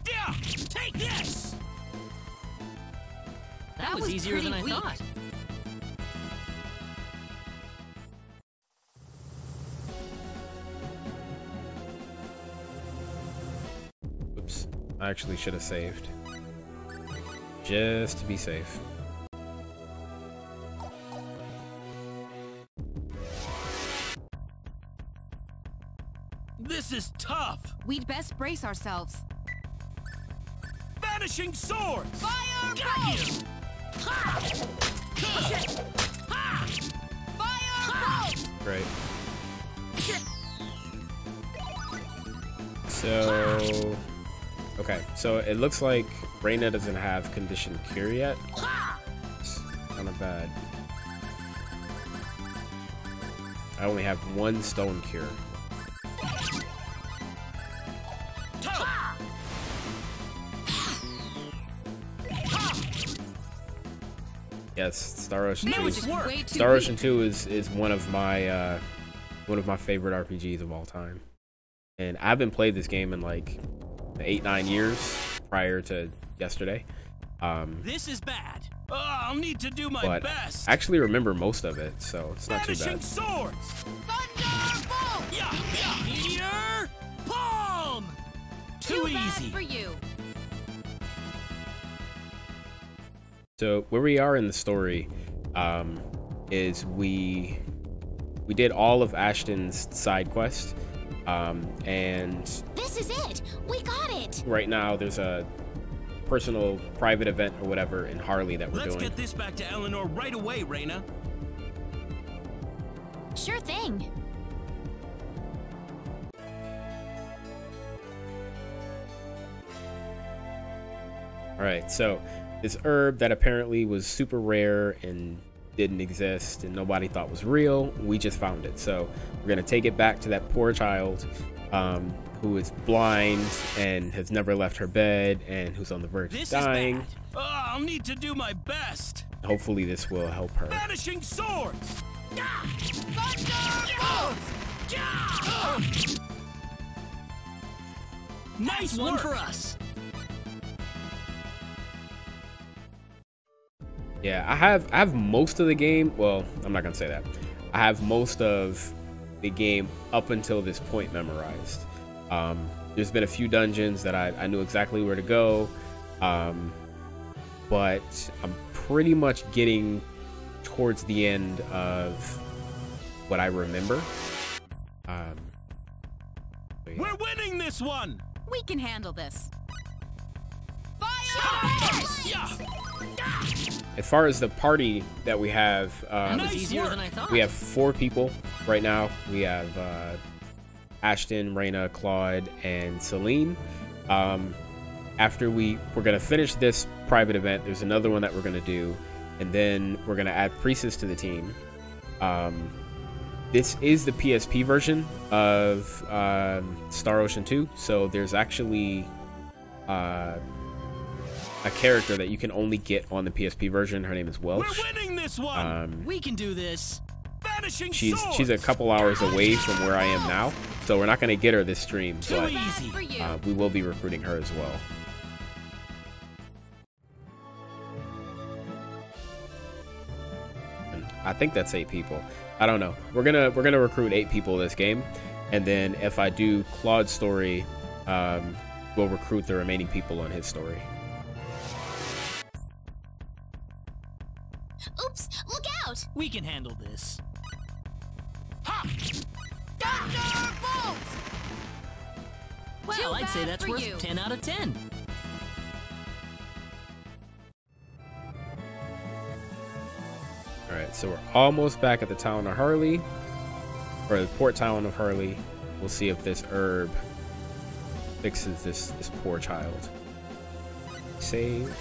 Yeah! Take this! That was easier than I pretty weak. thought. Oops, I actually should have saved. Just to be safe. This is tough! We'd best brace ourselves. Vanishing swords! Fire Got you! Ha! Ha! Fire Great. So, okay, so it looks like Rena doesn't have condition cure yet. It's kind of bad. I only have one stone cure. Yes, Star Ocean 2. Nice work! Way too Star weak. Ocean 2 is one of my favorite RPGs of all time. And I haven't played this game in like 8-9 years prior to yesterday. This is bad. I'll need to do my But best. I actually remember most of it, so it's not too Vanishing bad. swords! Thunderbolt! Yeah, yeah. Meteor! Palm! Too Too bad easy. for you. So where we are in the story is we did all of Ashton's side quest, and This is it. We got it. right now there's a personal private event or whatever in Harley that we're Let's doing. get this back to Eleanor right away, Rena. Sure thing. All right, so this herb that apparently was super rare and didn't exist and nobody thought was real, we just found it. So we're gonna take it back to that poor child who is blind and has never left her bed and who's on the verge This of is dying. bad. I'll need to do my best. Hopefully this will help her. Vanishing swords! Thunderbolt! Nice One work! for us. Yeah, I have most of the game. Well, I'm not gonna say that. I have most of the game up until this point memorized. There's been a few dungeons that I knew exactly where to go, but I'm pretty much getting towards the end of what I remember. So yeah. We're winning this one! We can handle this. Yeah. As far as the party that we have, That was Nice easier work. than I thought. we have 4 people right now. We have Ashton, Rena, Claude, and Celine. After we're gonna finish this private event, there's another one that we're gonna do, and then we're gonna add Precis to the team. This is the PSP version of Star Ocean 2, so there's actually a character that you can only get on the PSP version. Her name is Welsh. We're winning this one. We can do this. Vanishing She's a couple hours away from where I am now, so we're not going to get her this stream, but easy. we will be recruiting her as well. And I think that's 8 people. I don't know. We're gonna recruit 8 people this game, and then if I do Claude's story, we'll recruit the remaining people on his story. Oops, look out! We can handle this. Ha! Thunderbolt! Well, I'd say that's worth you. 10 out of 10. Alright, so we're almost back at the town of Harley, or the port town of Harley. We'll see if this herb fixes this poor child. Save.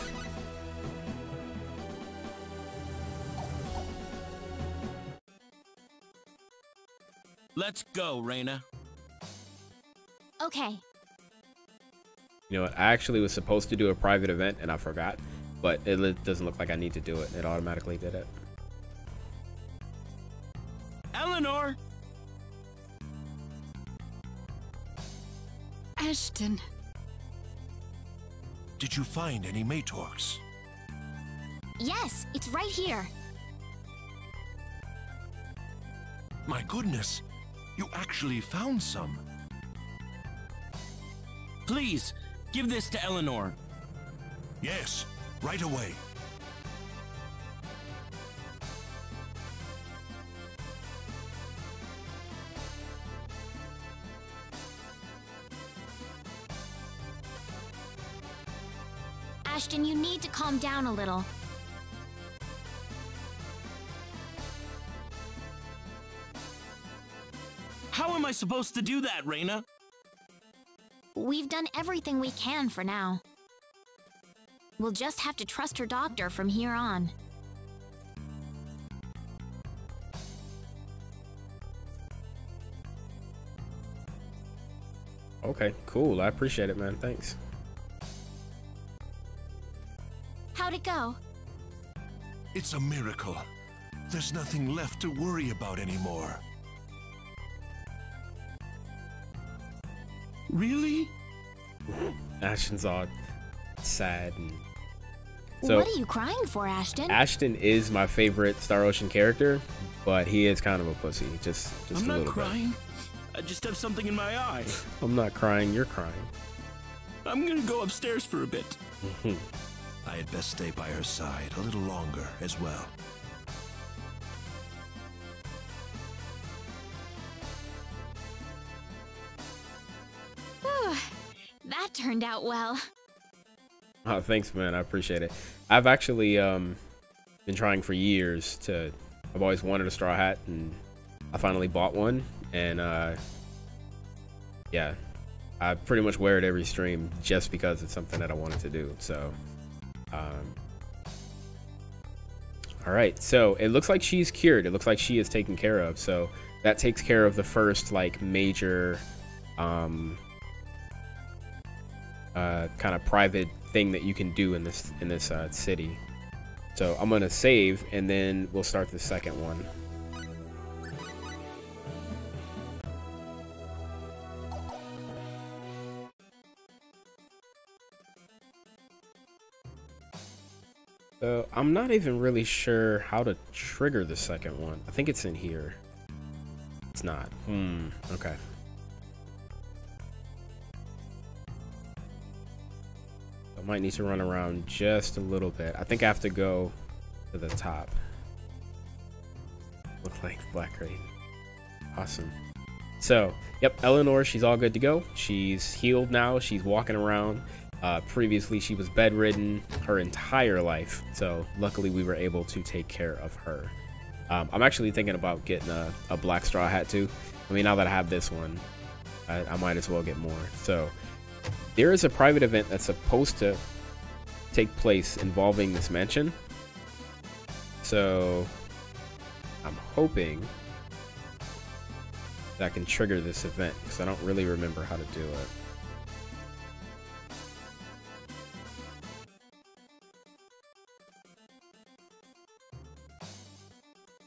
Let's go, Rena. Okay. You know what? I actually was supposed to do a private event and I forgot, but it doesn't look like I need to do it. It automatically did it. Eleanor! Ashton, Did you find any Matorks? Yes, it's right here. My goodness, you actually found some. Please, give this to Eleanor. Yes, right away. Ashton, you need to calm down a little. How am I supposed to do that, Rena? We've done everything we can for now. We'll just have to trust her doctor from here on. Okay, cool. I appreciate it, man. Thanks. How'd it go? It's a miracle. There's nothing left to worry about anymore. Really? Ashton's all sad and so What are you crying for, Ashton? Ashton is my favorite Star Ocean character, but he is kind of a pussy. Just I'm a not little crying. I just have something in my eye. bit. I'm not crying. You're crying. I'm gonna go upstairs for a bit. I had best stay by her side a little longer as well. That turned out well. Oh, thanks, man. I appreciate it. I've actually been trying for years to. I've always wanted a straw hat, and I finally bought one. And yeah, I pretty much wear it every stream just because it's something that I wanted to do. So, all right. So it looks like she's cured. It looks like she is taken care of. So that takes care of the first like major kind of private thing that you can do in this city. So I'm gonna save and then we'll start the second one. So I'm not even really sure how to trigger the second one. I think it's in here. It's not. Okay. I might need to run around just a little bit. I think I have to go to the top. Look like Black Rain. Awesome. So, yep, Eleanor, she's all good to go. She's healed now. She's walking around. Previously, she was bedridden her entire life. So, luckily, we were able to take care of her. I'm actually thinking about getting a black straw hat, too. I mean, now that I have this one, I might as well get more. So, there is a private event that's supposed to take place involving this mansion. So, I'm hoping that I can trigger this event because I don't really remember how to do it.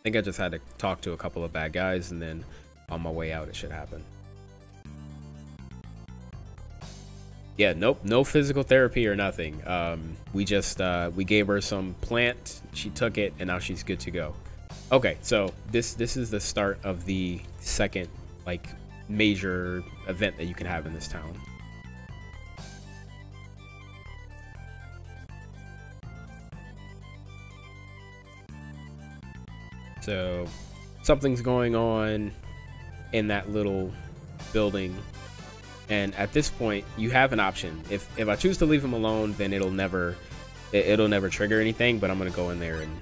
think I just had to talk to a couple of bad guys, and then on my way out, it should happen. Yeah, nope, no physical therapy or nothing. We just we gave her some plant, she took it, and now she's good to go. Okay, so this is the start of the second like major event that you can have in this town. So something's going on in that little building, and at this point you have an option. If I choose to leave him alone, then it'll never trigger anything, but I'm gonna go in there and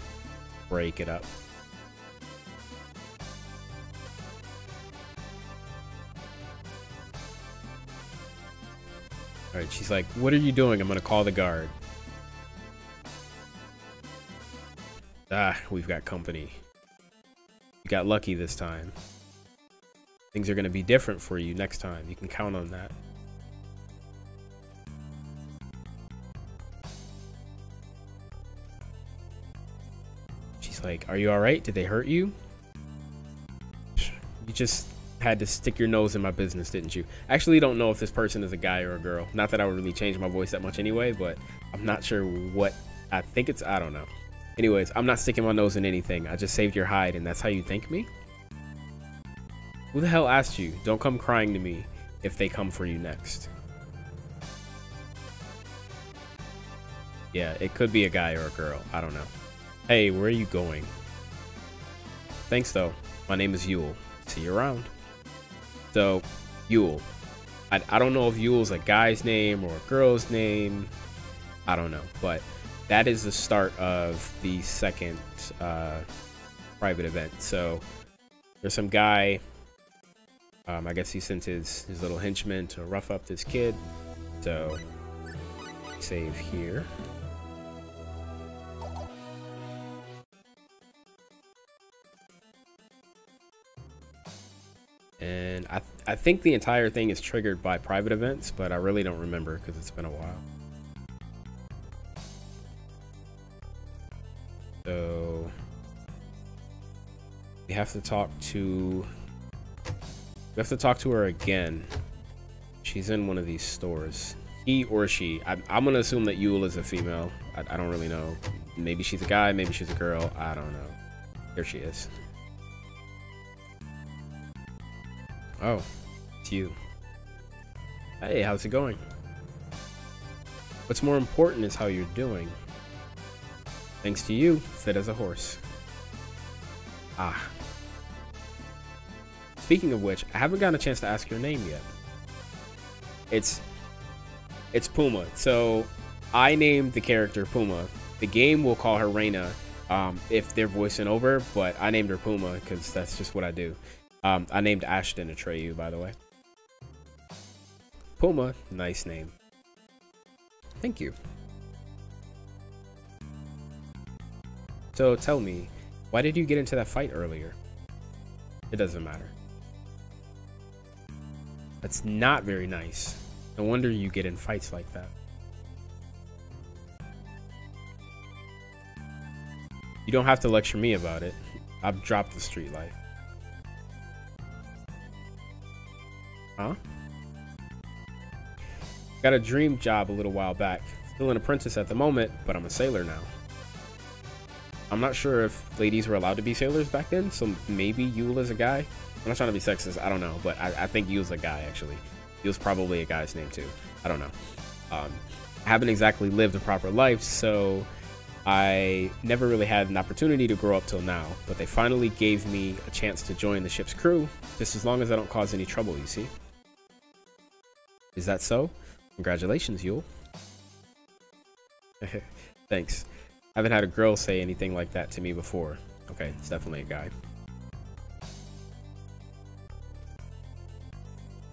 break it up. All right, she's like, what are you doing? I'm gonna call the guard. Ah, we've got company. You got lucky this time. Things are gonna be different for you next time. You can count on that. She's like, are you all right? Did they hurt you? You just had to stick your nose in my business, didn't you? I actually don't know if this person is a guy or a girl. Not that I would really change my voice that much anyway, but I'm not sure what I think it's. I don't know. Anyways, I'm not sticking my nose in anything. I just saved your hide, and that's how you thank me? Who the hell asked you? Don't come crying to me if they come for you next. Yeah, it could be a guy or a girl. I don't know. Hey, where are you going? Thanks, though. My name is Yule. See you around. So, Yule. I don't know if Yule's a guy's name or a girl's name. I don't know. But that is the start of the second private event. So, there's some guy... I guess he sent his little henchman to rough up this kid. So, save here. And I think the entire thing is triggered by private events, but I really don't remember because it's been a while. So, we have to talk to... We have to talk to her again. She's in one of these stores. He or she. I'm gonna assume that Yule is a female. I don't really know. Maybe she's a guy, maybe she's a girl. I don't know. Here she is. Oh, it's you. Hey, how's it going? What's more important is how you're doing. Thanks to you, fit as a horse. Ah. Speaking of which, I haven't gotten a chance to ask your name yet. It's Puma. So I named the character Puma. The game will call her Rena if they're voicing over, but I named her Puma because that's just what I do. I named Ashton Atreyu, by the way. Puma, nice name. Thank you. So tell me, why did you get into that fight earlier? It doesn't matter. That's not very nice. No wonder you get in fights like that. You don't have to lecture me about it. I've dropped the street life. Huh? Got a dream job a little while back. Still an apprentice at the moment, but I'm a sailor now. I'm not sure if ladies were allowed to be sailors back then, so maybe Yule is a guy. I'm not trying to be sexist, I don't know, but I think Yule's a guy, actually. Yule's probably a guy's name, too. I don't know. I haven't exactly lived a proper life, so I never really had an opportunity to grow up till now, but they finally gave me a chance to join the ship's crew, just as long as I don't cause any trouble, you see. Is that so? Congratulations, Yule. Thanks. I haven't had a girl say anything like that to me before. Okay, it's definitely a guy.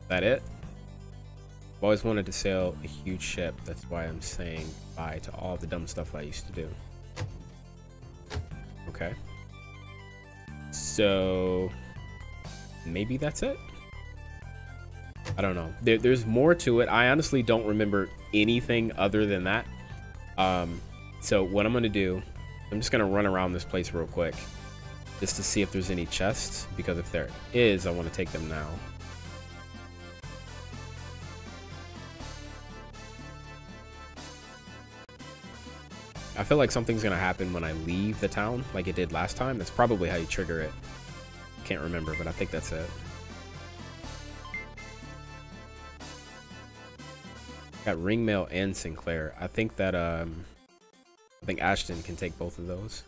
That it? I've always wanted to sail a huge ship. That's why I'm saying bye to all the dumb stuff I used to do. Okay. So maybe that's it? I don't know. There's more to it. I honestly don't remember anything other than that. So what I'm going to do, I'm just going to run around this place real quick. just to see if there's any chests, because if there is, I want to take them now. I feel like something's gonna happen when I leave the town, like it did last time. That's probably how you trigger it. Can't remember, but I think that's it. Got ring mail and Sinclair. I think that I think Ashton can take both of those.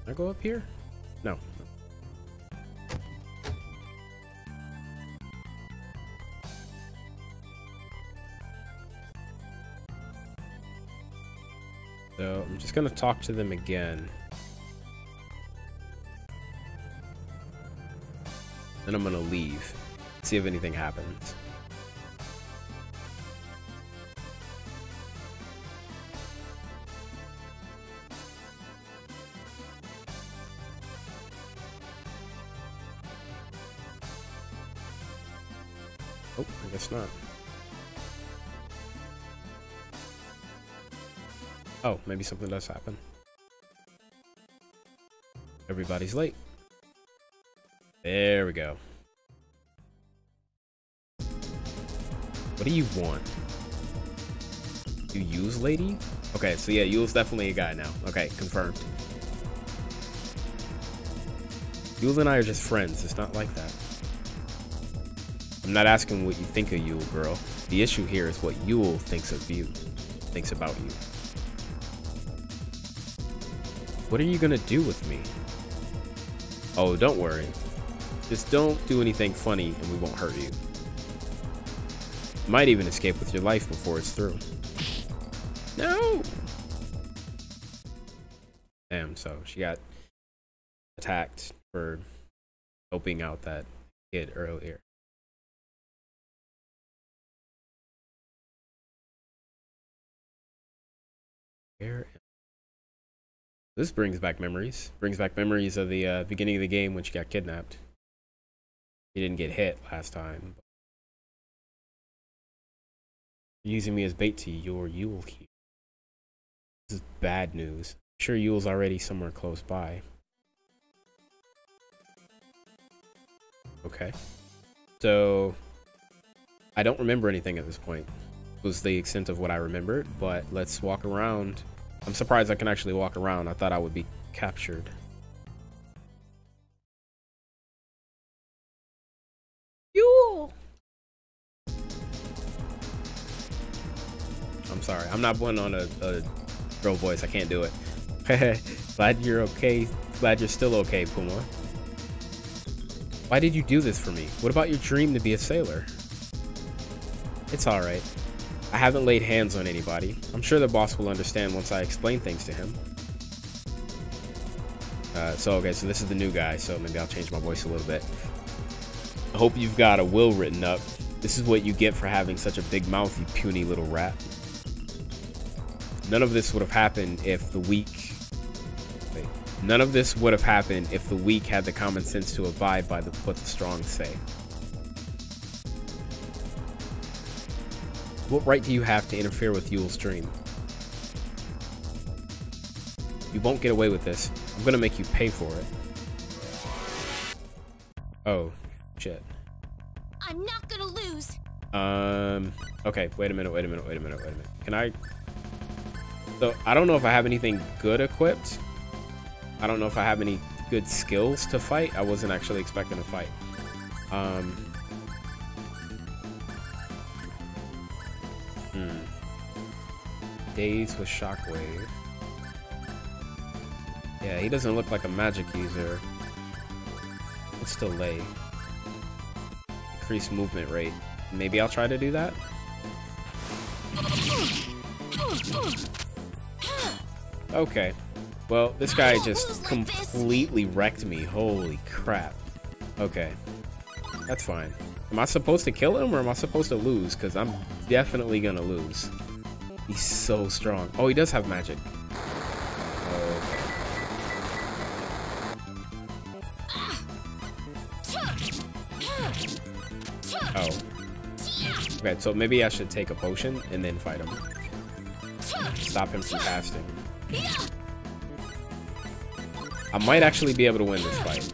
Can I go up here? No. So I'm just gonna talk to them again. Then I'm gonna leave. See if anything happens. Oh, I guess not. Oh, maybe something does happen. Everybody's late. There we go. What do you want? You use lady? Okay, so yeah, Yule's definitely a guy now. Okay, confirmed. Yule and I are just friends. It's not like that. I'm not asking what you think of Yule, girl. The issue here is what Yule thinks of you. Thinks about you. What are you gonna do with me? Oh, don't worry. Just don't do anything funny and we won't hurt you. You might even escape with your life before it's through. No! Damn, so she got attacked for helping out that kid earlier. This brings back memories. Brings back memories of the beginning of the game when she got kidnapped. She didn't get hit last time. You're using me as bait to your Yule here. This is bad news. I'm sure Yule's already somewhere close by. Okay. So I don't remember anything at this point. It was the extent of what I remembered, but let's walk around. I'm surprised I can actually walk around. I thought I would be captured. Yule! I'm sorry. I'm not one on a girl voice. I can't do it. Glad you're okay. Glad you're still okay, Puma. Why did you do this for me? What about your dream to be a sailor? It's alright. I haven't laid hands on anybody. I'm sure the boss will understand once I explain things to him. Okay, so this is the new guy, so maybe I'll change my voice a little bit. I hope you've got a will written up. This is what you get for having such a big mouth, you puny little rat. None of this would have happened if the weak... Wait. None of this would have happened if the weak had the common sense to abide by what the strong say. What right do you have to interfere with Yule's dream? You won't get away with this. I'm gonna make you pay for it. Oh, shit. I'm not gonna lose. Okay, wait a minute. Can I... So, I don't know if I have anything good equipped. I don't know if I have any good skills to fight. I wasn't actually expecting to fight. Daze with Shockwave. Yeah, he doesn't look like a magic user. Let's delay. Increase movement rate. Maybe I'll try to do that. Okay. Well, this guy just completely wrecked me. Holy crap. Okay. That's fine. Am I supposed to kill him or am I supposed to lose? Because I'm definitely gonna lose. He's so strong. Oh, he does have magic. Okay. Okay, so maybe I should take a potion and then fight him. Stop him from casting. I might actually be able to win this fight.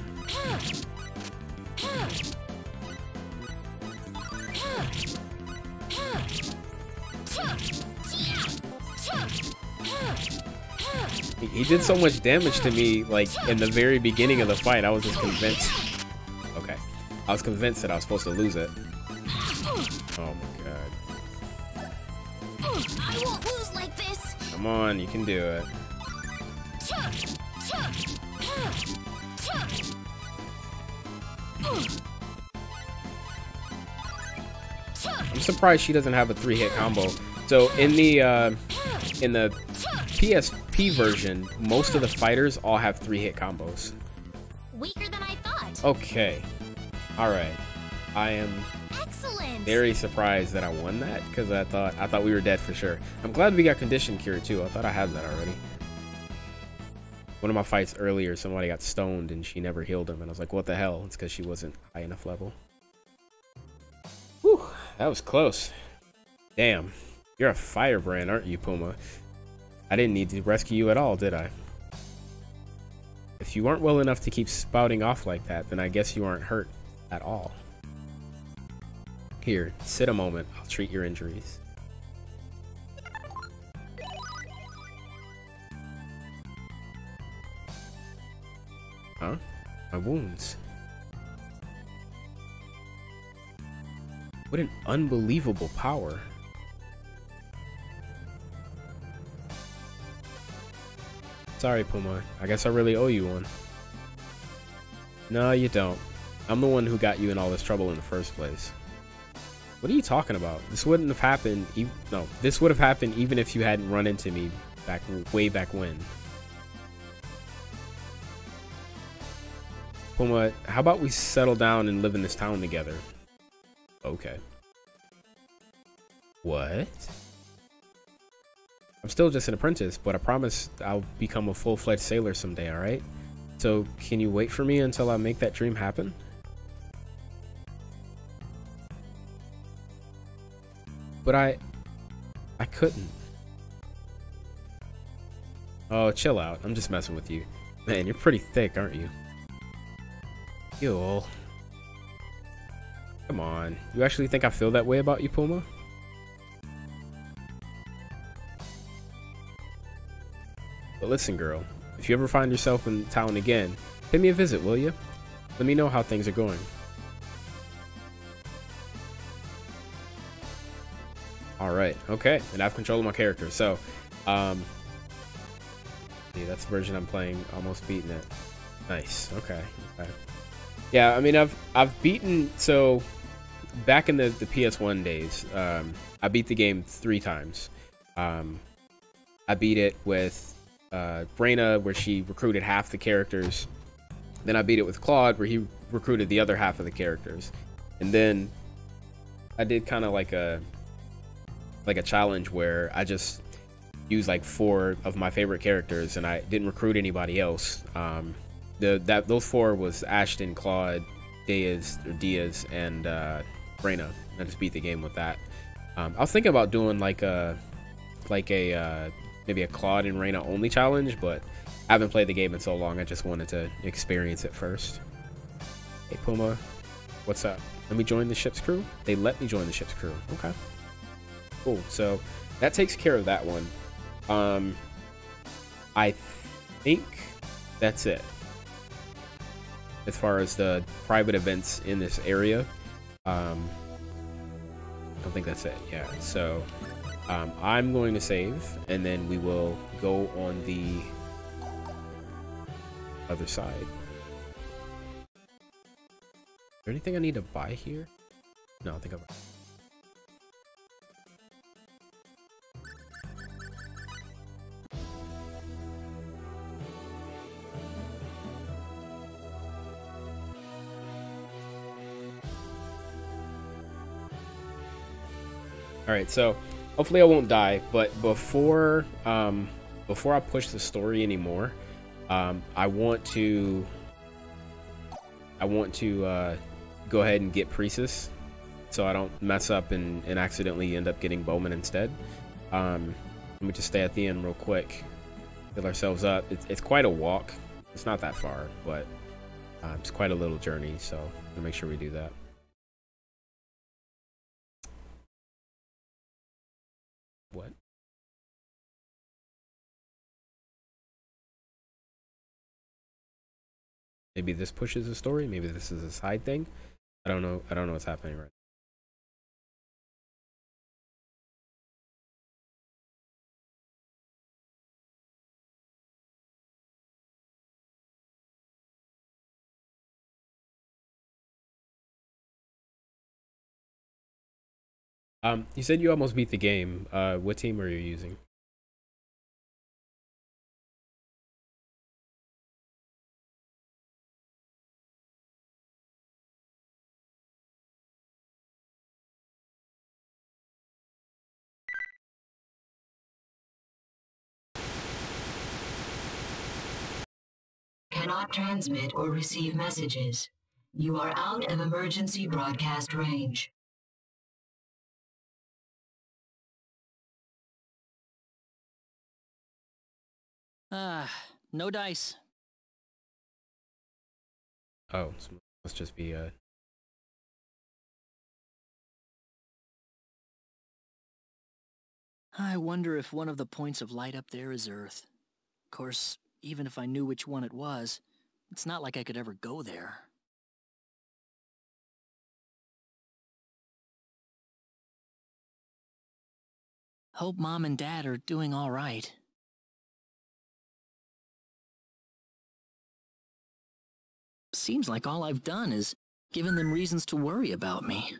He did so much damage to me, like, in the very beginning of the fight. I was just convinced. Okay. I was convinced that I was supposed to lose it. Oh my god. I won't lose like this. Come on, you can do it. I'm surprised she doesn't have a 3-hit combo. So in the PSP version, most of the fighters all have 3-hit combos. Weaker than I thought. Okay. Alright. I am Excellent. very surprised that I won that, because I thought we were dead for sure. I'm glad we got condition cure too. I thought I had that already. One of my fights earlier, somebody got stoned and she never healed him, and I was like, what the hell? It's because she wasn't high enough level. Whew, that was close. Damn. You're a firebrand, aren't you, Puma? I didn't need to rescue you at all, did I? If you weren't well enough to keep spouting off like that, then I guess you aren't hurt at all. Here, sit a moment. I'll treat your injuries. Huh? My wounds. What an unbelievable power. Sorry, Puma. I guess I really owe you one. No, you don't. I'm the one who got you in all this trouble in the first place. What are you talking about? This wouldn't have happened. No, this would have happened even if you hadn't run into me way back when. Puma, how about we settle down and live in this town together? Okay. What? I'm still just an apprentice, but I promise I'll become a full-fledged sailor someday, alright? So, can you wait for me until I make that dream happen? But I couldn't. Oh, chill out. I'm just messing with you. Man, you're pretty thick, aren't you? Yo. Come on. You actually think I feel that way about you, Puma? But listen, girl. If you ever find yourself in town again, pay me a visit, will you? Let me know how things are going. Alright, okay. And I have control of my character. So, yeah, that's the version I'm playing. Almost beating it. Nice. Okay. Okay. Yeah, I mean, I've beaten, so back in the PS1 days, I beat the game 3 times. I beat it with Rena, where she recruited half the characters. Then I beat it with Claude, where he recruited the other half of the characters. And then I did kind of like a challenge where I just used like 4 of my favorite characters and I didn't recruit anybody else. Those 4 was Ashton, Claude, Diaz, and Rena. I just beat the game with that. I was thinking about doing maybe a Claude and Rena only challenge, but I haven't played the game in so long. I just wanted to experience it first. Hey Puma, what's up? Let me join the ship's crew? They let me join the ship's crew. Okay. Cool. So that takes care of that one. I think that's it. As far as the private events in this area, I don't think that's it. Yeah. So I'm going to save, and then we will go on the other side. Is there anything I need to buy here? No, I think I've... Alright, so hopefully I won't die, but before I push the story anymore, I want to go ahead and get Precis, so I don't mess up and accidentally end up getting Bowman instead. Let me just stay at the end real quick, fill ourselves up. It's quite a walk. It's not that far, but it's quite a little journey, so we'll make sure we do that. What? Maybe this pushes the story. Maybe this is a side thing. I don't know. I don't know what's happening right now. You said you almost beat the game. What team are you using? Cannot transmit or receive messages. You are out of emergency broadcast range. No dice. Oh, so must just be I wonder if one of the points of light up there is Earth. Of course, even if I knew which one it was, it's not like I could ever go there. Hope Mom and Dad are doing all right. Seems like all I've done is given them reasons to worry about me.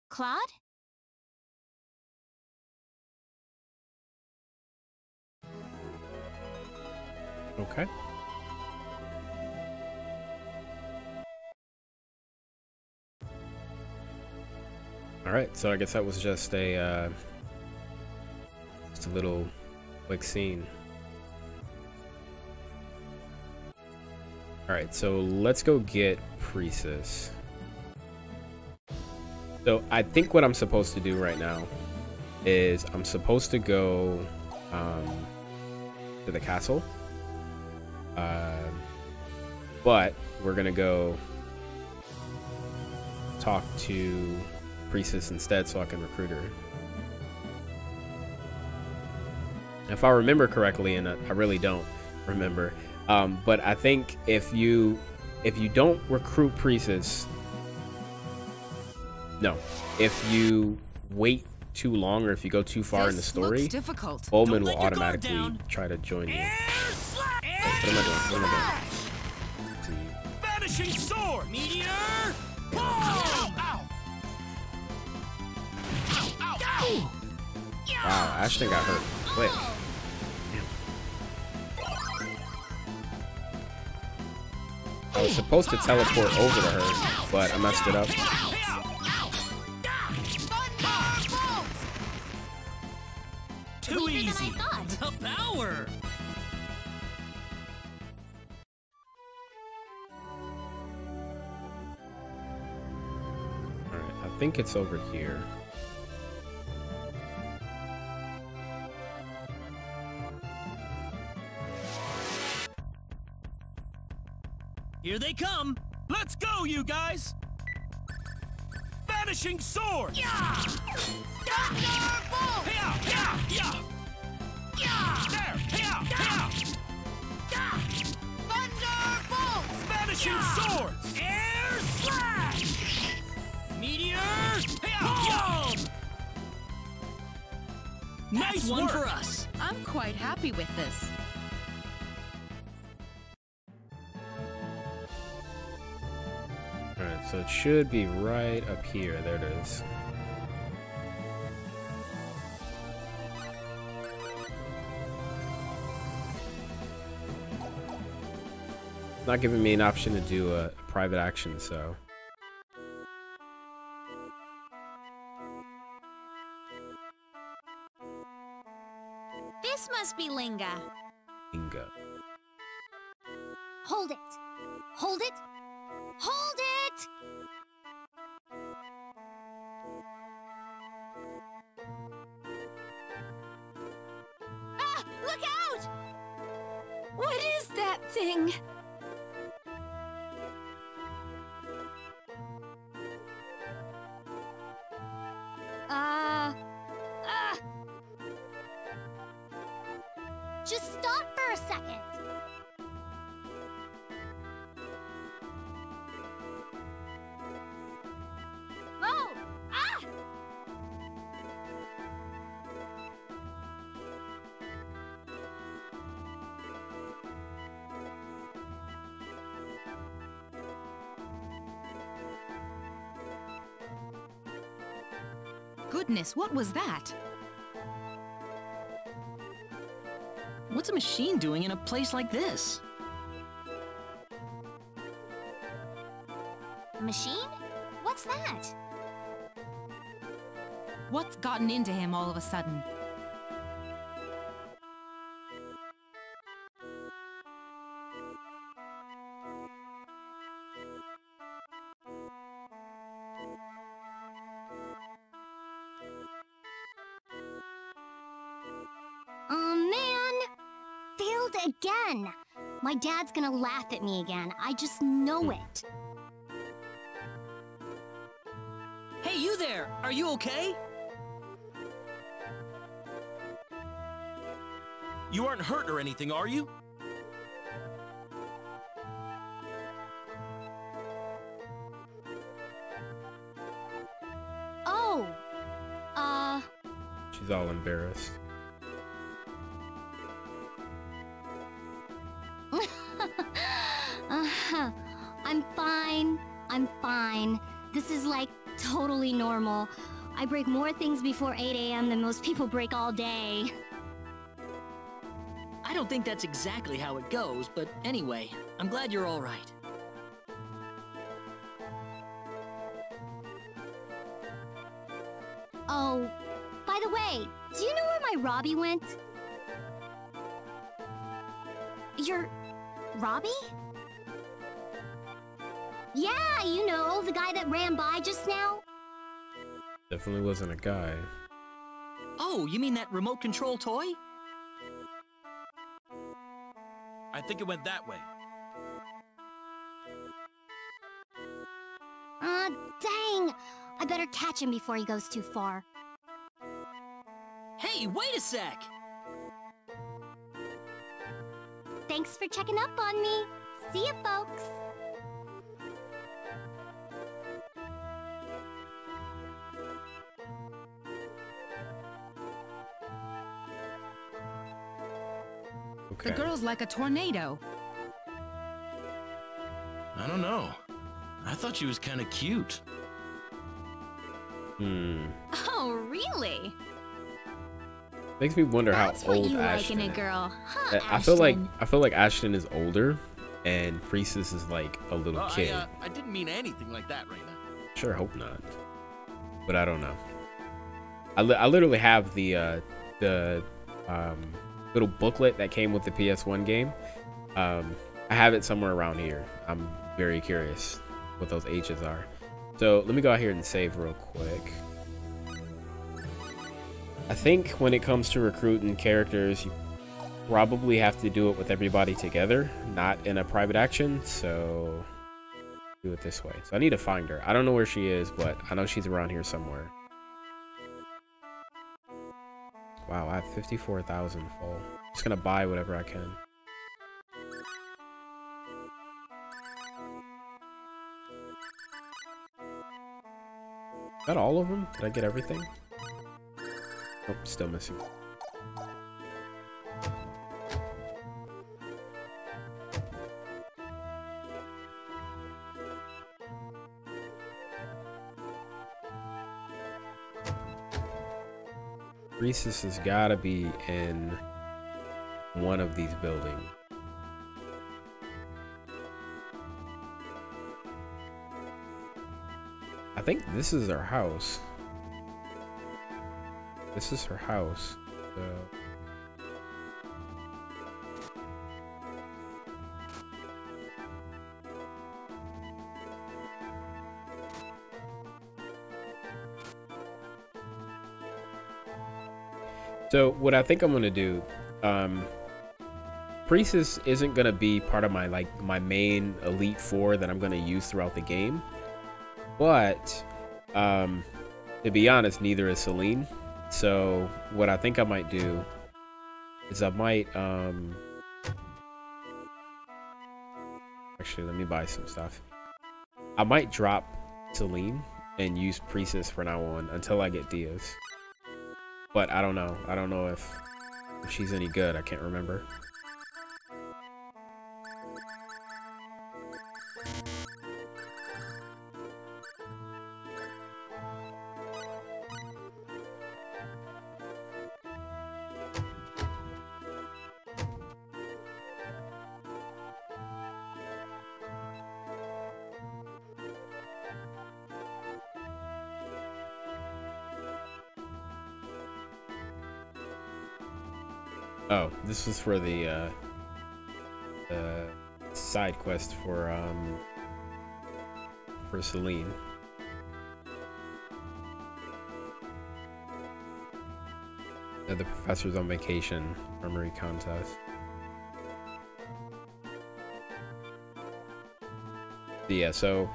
Claude? okay. All right, so I guess that was just a little quick scene. All right, so let's go get Precis. So I think what I'm supposed to do right now is I'm supposed to go to the castle, but we're gonna go talk to Precis instead so I can recruit her. If I remember correctly, and I really don't remember, but I think if you don't recruit Precis, no, if you wait too long or if you go too far in the story, Bowman will automatically try to join you. What am I doing? What am I doing? Vanishing sword! Meteor! Wow, Ashton got hurt quick. I was supposed to teleport over to her, but I messed it up. Too easy. The power. Alright, I think it's over here. Here they come. Let's go, you guys. Vanishing sword. Yeah. Thunderbolt. Yeah, yeah, yeah. Yeah. There. Yeah, yeah. Thunderbolt. Vanishing swords. Air slash. Meteor. Yeah, yeah. Nice one work. for us. I'm quite happy with this. Alright, so it should be right up here. There it is. not giving me an option to do a private action, so. This must be Linga. Linga. Hold it. Hold it. Hold it! Ah! Look out! What is that thing? Just stop for a second. Oh! Ah! Goodness, what was that? What's a machine doing in a place like this? Machine? What's that? What's gotten into him all of a sudden? Again! My dad's gonna laugh at me again. I just know it. Hey, you there! Are you okay? You aren't hurt or anything, are you? Oh! She's all embarrassed. I'm fine. I'm fine. This is like totally normal. I break more things before 8 a.m. than most people break all day. I don't think that's exactly how it goes, but anyway, I'm glad you're all right. Oh, by the way, do you know where my Robbie went? Your Robbie? Yeah, you know, the guy that ran by just now. Definitely wasn't a guy. Oh, you mean that remote control toy? I think it went that way. Dang! I better catch him before he goes too far. Hey, wait a sec! Thanks for checking up on me. See ya, folks. Okay. The girl's like a tornado. I don't know. I thought she was kind of cute. Oh, really? Makes me wonder That's how old what you Ashton like in a is. girl, huh, I feel like Ashton? Ashton is older, and Precis is like a little Well, kid. I didn't mean anything like that, Rena. Sure, hope not, but I don't know. I literally have the little booklet that came with the PS1 game. I have it somewhere around here. I'm very curious what those H's are. So let me go out here and save real quick. I think when it comes to recruiting characters, you probably have to do it with everybody together, not in a private action. So do it this way. So I need to find her. I don't know where she is, but I know she's around here somewhere. Wow, I have 54,000 full. Just gonna buy whatever I can. Is that all of them? Did I get everything? Nope, still missing. Precis has gotta be in one of these buildings. I think this is her house. This is her house. So. So what I think I'm gonna do, Precis isn't gonna be part of my main Elite Four that I'm gonna use throughout the game. But to be honest, neither is Celine. So what I think I might do is I might actually let me buy some stuff. I might drop Celine and use Precis from now on until I get Diaz. But I don't know. I don't know if she's any good. I can't remember. Oh, this was for the side quest for Celine. The professor's on vacation, armory contest. Yeah, so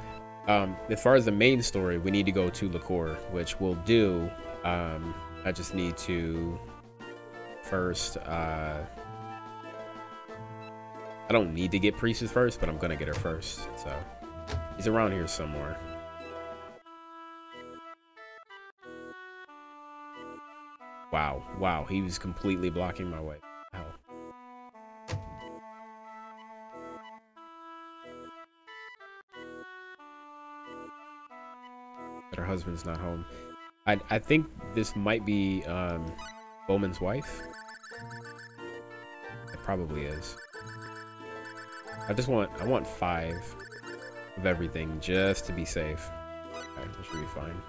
as far as the main story, we need to go to Liqueur, which we'll do. I just need to first I don't need to get Precis first, but I'm gonna get her first. So he's around here somewhere. Wow, he was completely blocking my way. Hell. But her husband's not home. I think this might be Bowman's wife. It probably is. I want 5 of everything just to be safe. Okay, that should be fine.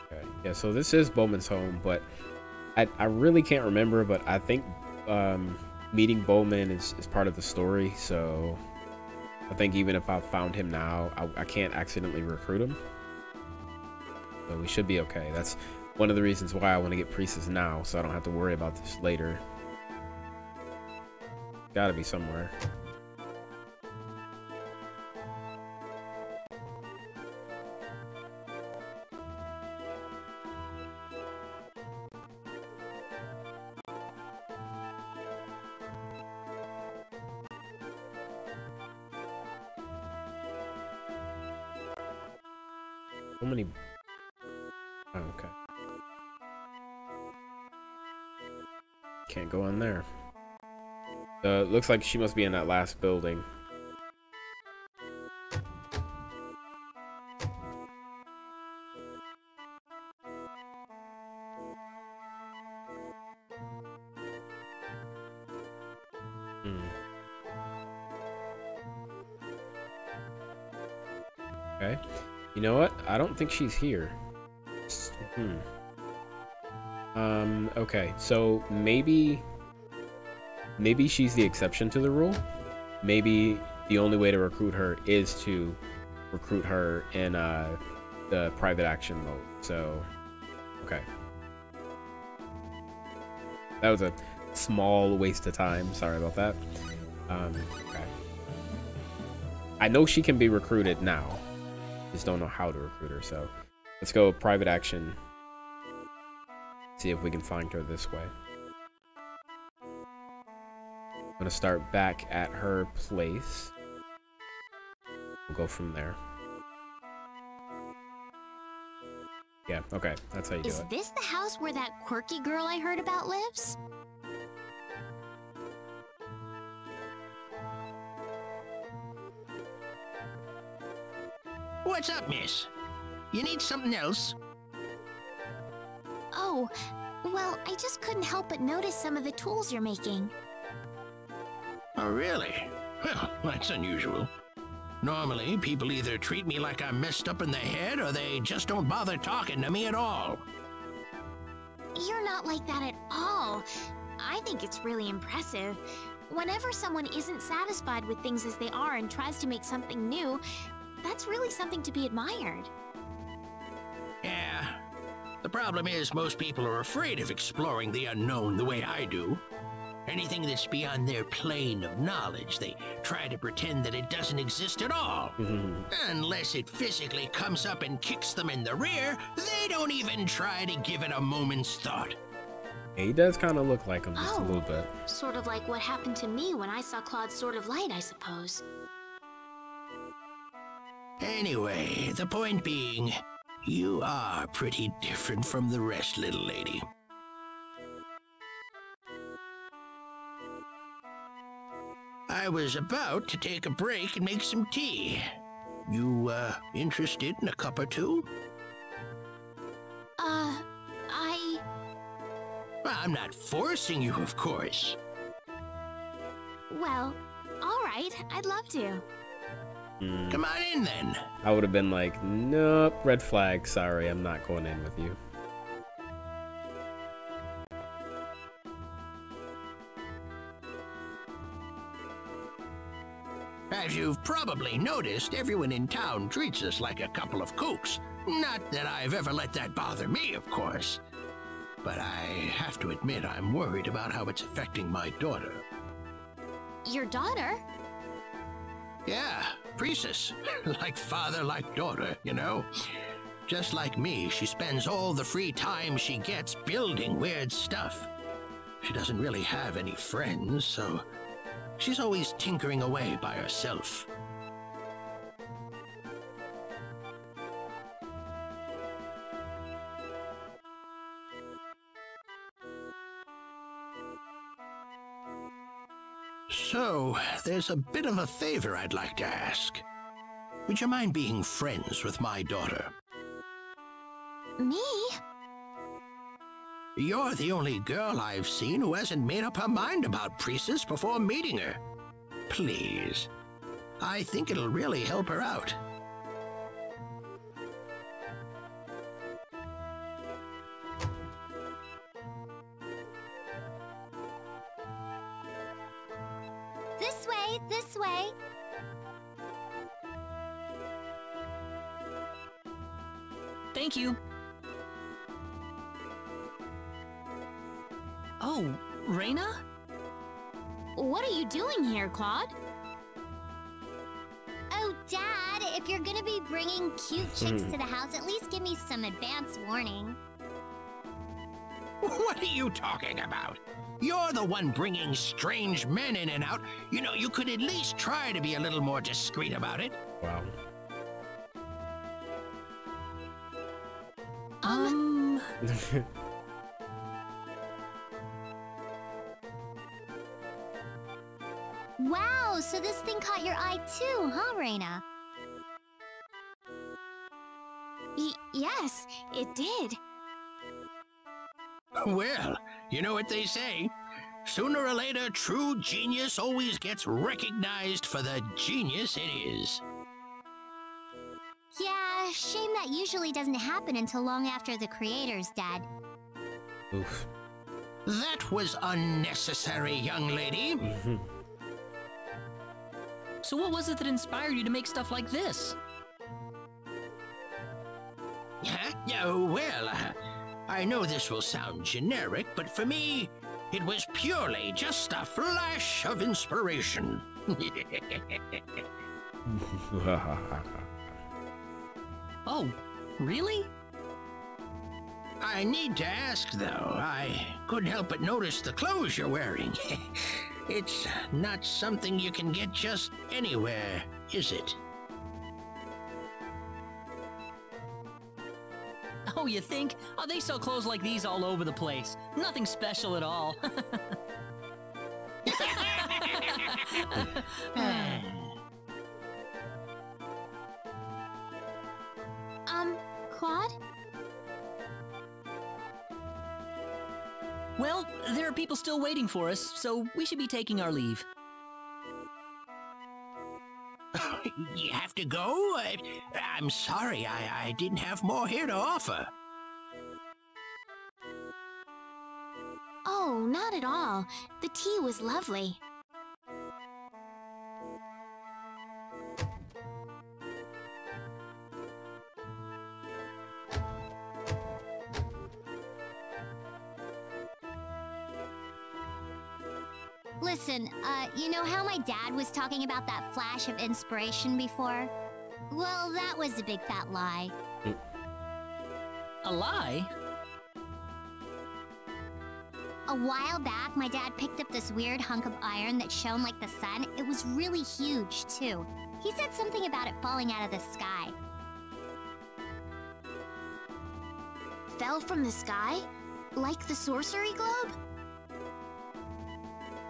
Okay, yeah, so this is Bowman's home, but I really can't remember, but I think meeting Bowman is part of the story, so I think even if I found him now, I can't accidentally recruit him. So we should be okay. That's one of the reasons why I want to get Precis now, so I don't have to worry about this later. Gotta be somewhere. So many. Oh, okay. Can't go in there. Looks like she must be in that last building. Okay. You know what? I don't think she's here. Okay, so maybe she's the exception to the rule. Maybe the only way to recruit her is to recruit her in the private action mode. So, okay. That was a small waste of time. Sorry about that. Okay. I know she can be recruited now. Just don't know how to recruit her, so let's go private action. See if we can find her this way. I'm gonna start back at her place. We'll go from there. Yeah, okay, that's how you do it. Is this the house where that quirky girl I heard about lives? What's up, miss? You need something else? Oh, Well, I just couldn't help but notice some of the tools you're making. Oh, really? Well, that's unusual. Normally, people either treat me like I'm messed up in the head, or they just don't bother talking to me at all. You're not like that at all. I think it's really impressive. Whenever someone isn't satisfied with things as they are and tries to make something new, that's really something to be admired. Yeah. The problem is most people are afraid of exploring the unknown the way I do. Anything that's beyond their plane of knowledge, they try to pretend that it doesn't exist at all. Unless it physically comes up and kicks them in the rear, they don't even try to give it a moment's thought. Yeah, he does kind of look like him just a little bit. Sort of like what happened to me when I saw Claude's Sword of Light, I suppose. Anyway, the point being, you are pretty different from the rest, little lady. I was about to take a break and make some tea. You, interested in a cup or two? I'm not forcing you, of course. Well, all right, I'd love to. Come on in, then. I would have been like, nope, red flag, sorry, I'm not going in with you. As you've probably noticed, everyone in town treats us like a couple of kooks. Not that I've ever let that bother me, of course. But I have to admit I'm worried about how it's affecting my daughter. Your daughter? Yeah, Precis. Like father, like daughter, you know? Just like me, she spends all the free time she gets building weird stuff. She doesn't really have any friends, so she's always tinkering away by herself. So, there's a bit of a favor I'd like to ask. Would you mind being friends with my daughter? Me? You're the only girl I've seen who hasn't made up her mind about Precis before meeting her. Please. I think it'll really help her out. This way. Thank you. Oh, Rena? What are you doing here, Claude? Oh, Dad, if you're gonna be bringing cute chicks to the house, at least give me some advance warning. What are you talking about? You're the one bringing strange men in and out. You know, you could at least try to be a little more discreet about it. Wow. Wow, so this thing caught your eye too, huh, Rena? Yes, it did. Well, you know what they say. Sooner or later, true genius always gets recognized for the genius it is. Yeah, shame that usually doesn't happen until long after the creator's dead. Oof. That was unnecessary, young lady. So what was it that inspired you to make stuff like this? Yeah, well, I know this will sound generic, but for me, it was purely just a flash of inspiration. Oh, really? I need to ask, though. I couldn't help but notice the clothes you're wearing. It's not something you can get just anywhere, is it? Oh, you think? Oh, they sell clothes like these all over the place. Nothing special at all. Claude? Well, there are people still waiting for us, so we should be taking our leave. You have to go? I'm sorry, I didn't have more here to offer. Oh, not at all. The tea was lovely. Listen, you know how my dad was talking about that flash of inspiration before? Well, that was a big fat lie. A lie? A while back, my dad picked up this weird hunk of iron that shone like the sun. It was really huge, too. He said something about it falling out of the sky. Fell from the sky? Like the sorcery globe?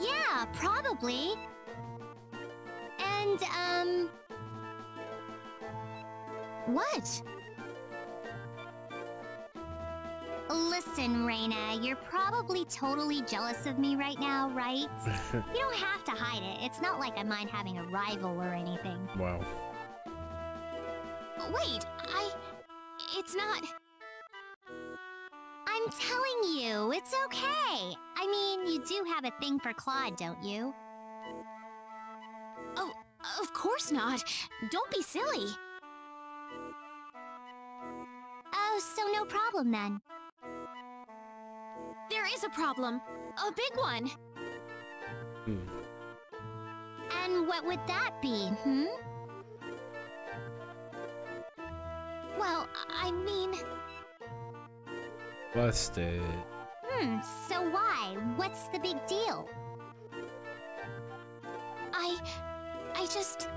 Yeah, probably. And, What? Listen, Rena, you're probably totally jealous of me right now, right? You don't have to hide it. It's not like I mind having a rival or anything. Wow. Wait, it's not... I'm telling you, it's okay. I mean, you do have a thing for Claude, don't you? Oh, of course not. Don't be silly. Oh, so no problem then. There is a problem. A big one. And what would that be, Well, I mean... Busted. So why? What's the big deal? I just...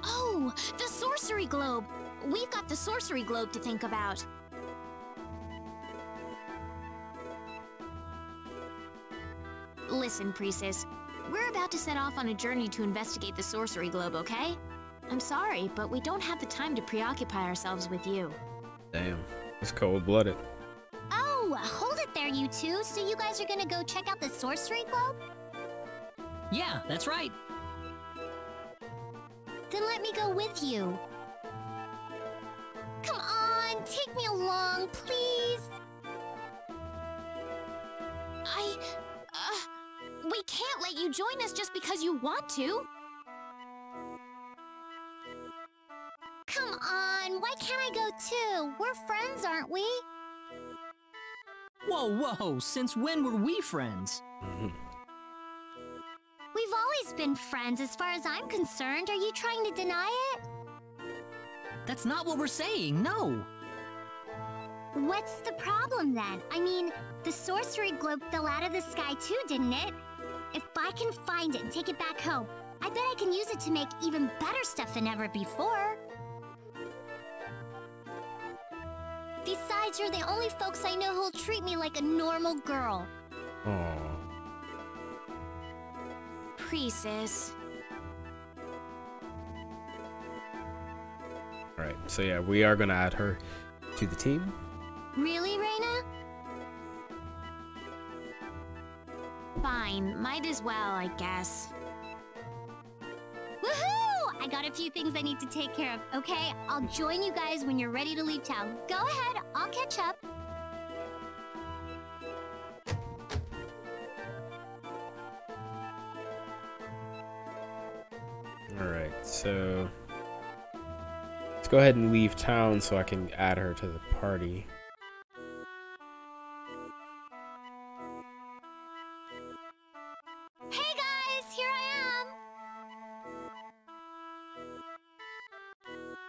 Oh, the sorcery globe! We've got the sorcery globe to think about. Listen, Precis. We're about to set off on a journey to investigate the sorcery globe, okay? I'm sorry, but we don't have the time to preoccupy ourselves with you. Damn. It's cold-blooded. Oh, hold it there, you two. So you guys are gonna go check out the sorcery globe? Yeah, that's right. Then let me go with you. Come on, take me along, please. We can't let you join us just because you want to. Come on, why can't I go too? We're friends, aren't we? Whoa, whoa, since when were we friends? We've always been friends as far as I'm concerned. Are you trying to deny it? That's not what we're saying, no. What's the problem then? I mean, the sorcery globe fell out of the sky too, didn't it? If I can find it and take it back home, I bet I can use it to make even better stuff than ever before. Besides, you're the only folks I know who'll treat me like a normal girl. Aww. Precis. Alright, so yeah, we are gonna add her to the team. Really, Rena? Fine, might as well, I guess. Woohoo! I got a few things I need to take care of, okay? I'll join you guys when you're ready to leave town. Go ahead, I'll catch up. Alright, so let's go ahead and leave town so I can add her to the party. Hey guys, here I am!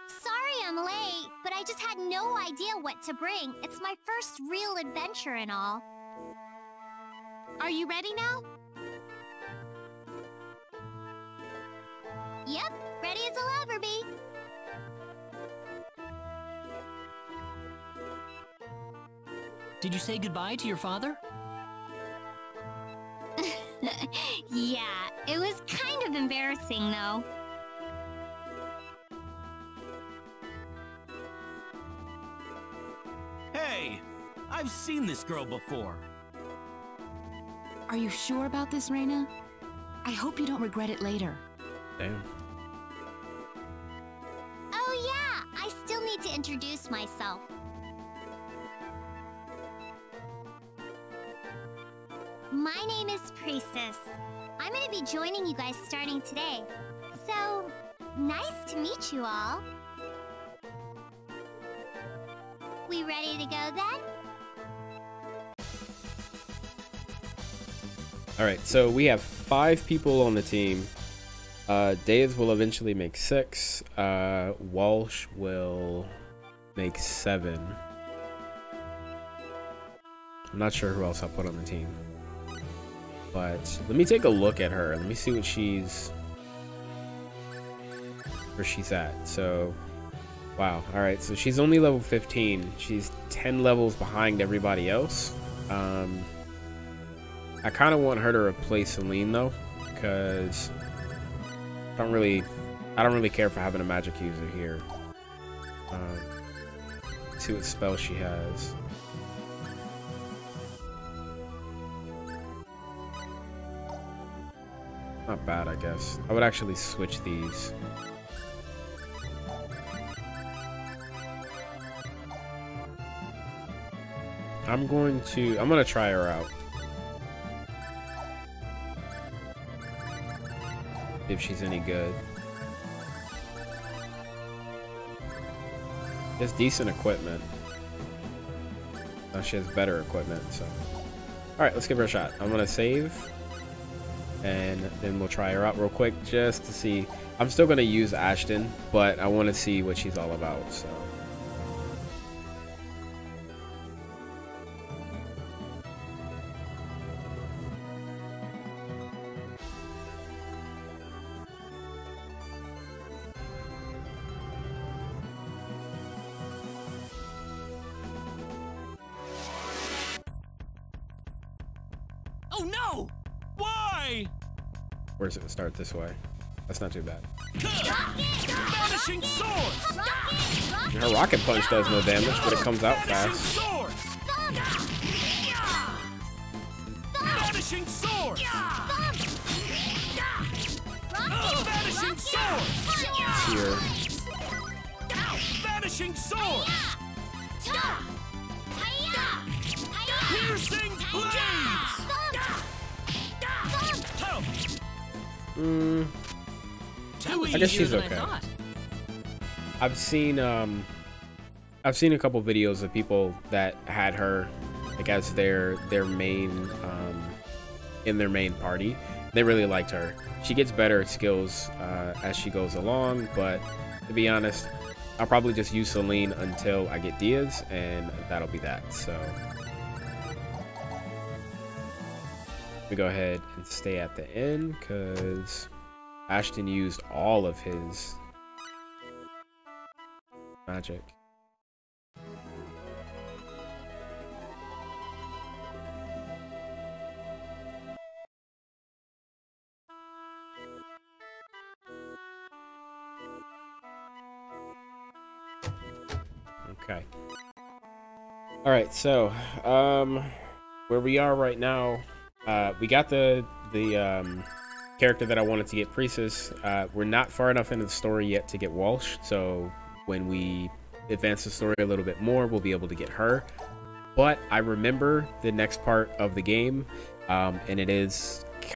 Sorry I'm late, but I just had no idea what to bring. It's my first real adventure and all. Are you ready now? Yep, ready as I'll ever be. Did you say goodbye to your father? Yeah, it was kind of embarrassing though. Hey, I've seen this girl before. Are you sure about this, Rena? I hope you don't regret it later. Damn. Oh yeah, I still need to introduce myself. My name is Precis. I'm gonna be joining you guys starting today. So, nice to meet you all. We ready to go then? Alright, so we have 5 people on the team. Dayes will eventually make 6. Walsh will make 7. I'm not sure who else I'll put on the team. But let me take a look at her. Let me see what where she's at. So, wow. Alright, so she's only level 15. She's 10 levels behind everybody else. I kind of want her to replace Celine though, because I don't really care for having a magic user here. Let's see what spell she has. Not bad, I guess. I would actually switch these. I'm gonna try her out. If she's any good. She has decent equipment. She has better equipment, so. Alright, let's give her a shot. I'm gonna save. And then we'll try her out real quick just to see. I'm still gonna use Ashton, but I want to see what she's all about, so. Oh no! Why? Where's it start this way? That's not too bad. Vanishing swords! Her rocket punch does no damage, but it comes out fast. Vanishing swords! Vanishing swords! Here. Vanishing swords! Piercing blades! I guess she's okay. I've seen a couple videos of people that had her like as their main in their main party. They really liked her. She gets better at skills as she goes along, but to be honest, I'll probably just use Celine until I get Diaz, and that'll be that. So we go ahead and stay at the end because Ashton used all of his magic. Okay. All right, so where we are right now, we got the character that I wanted to get, Precis. We're not far enough into the story yet to get Walsh, so when we advance the story a little bit more, we'll be able to get her. But I remember the next part of the game, and it is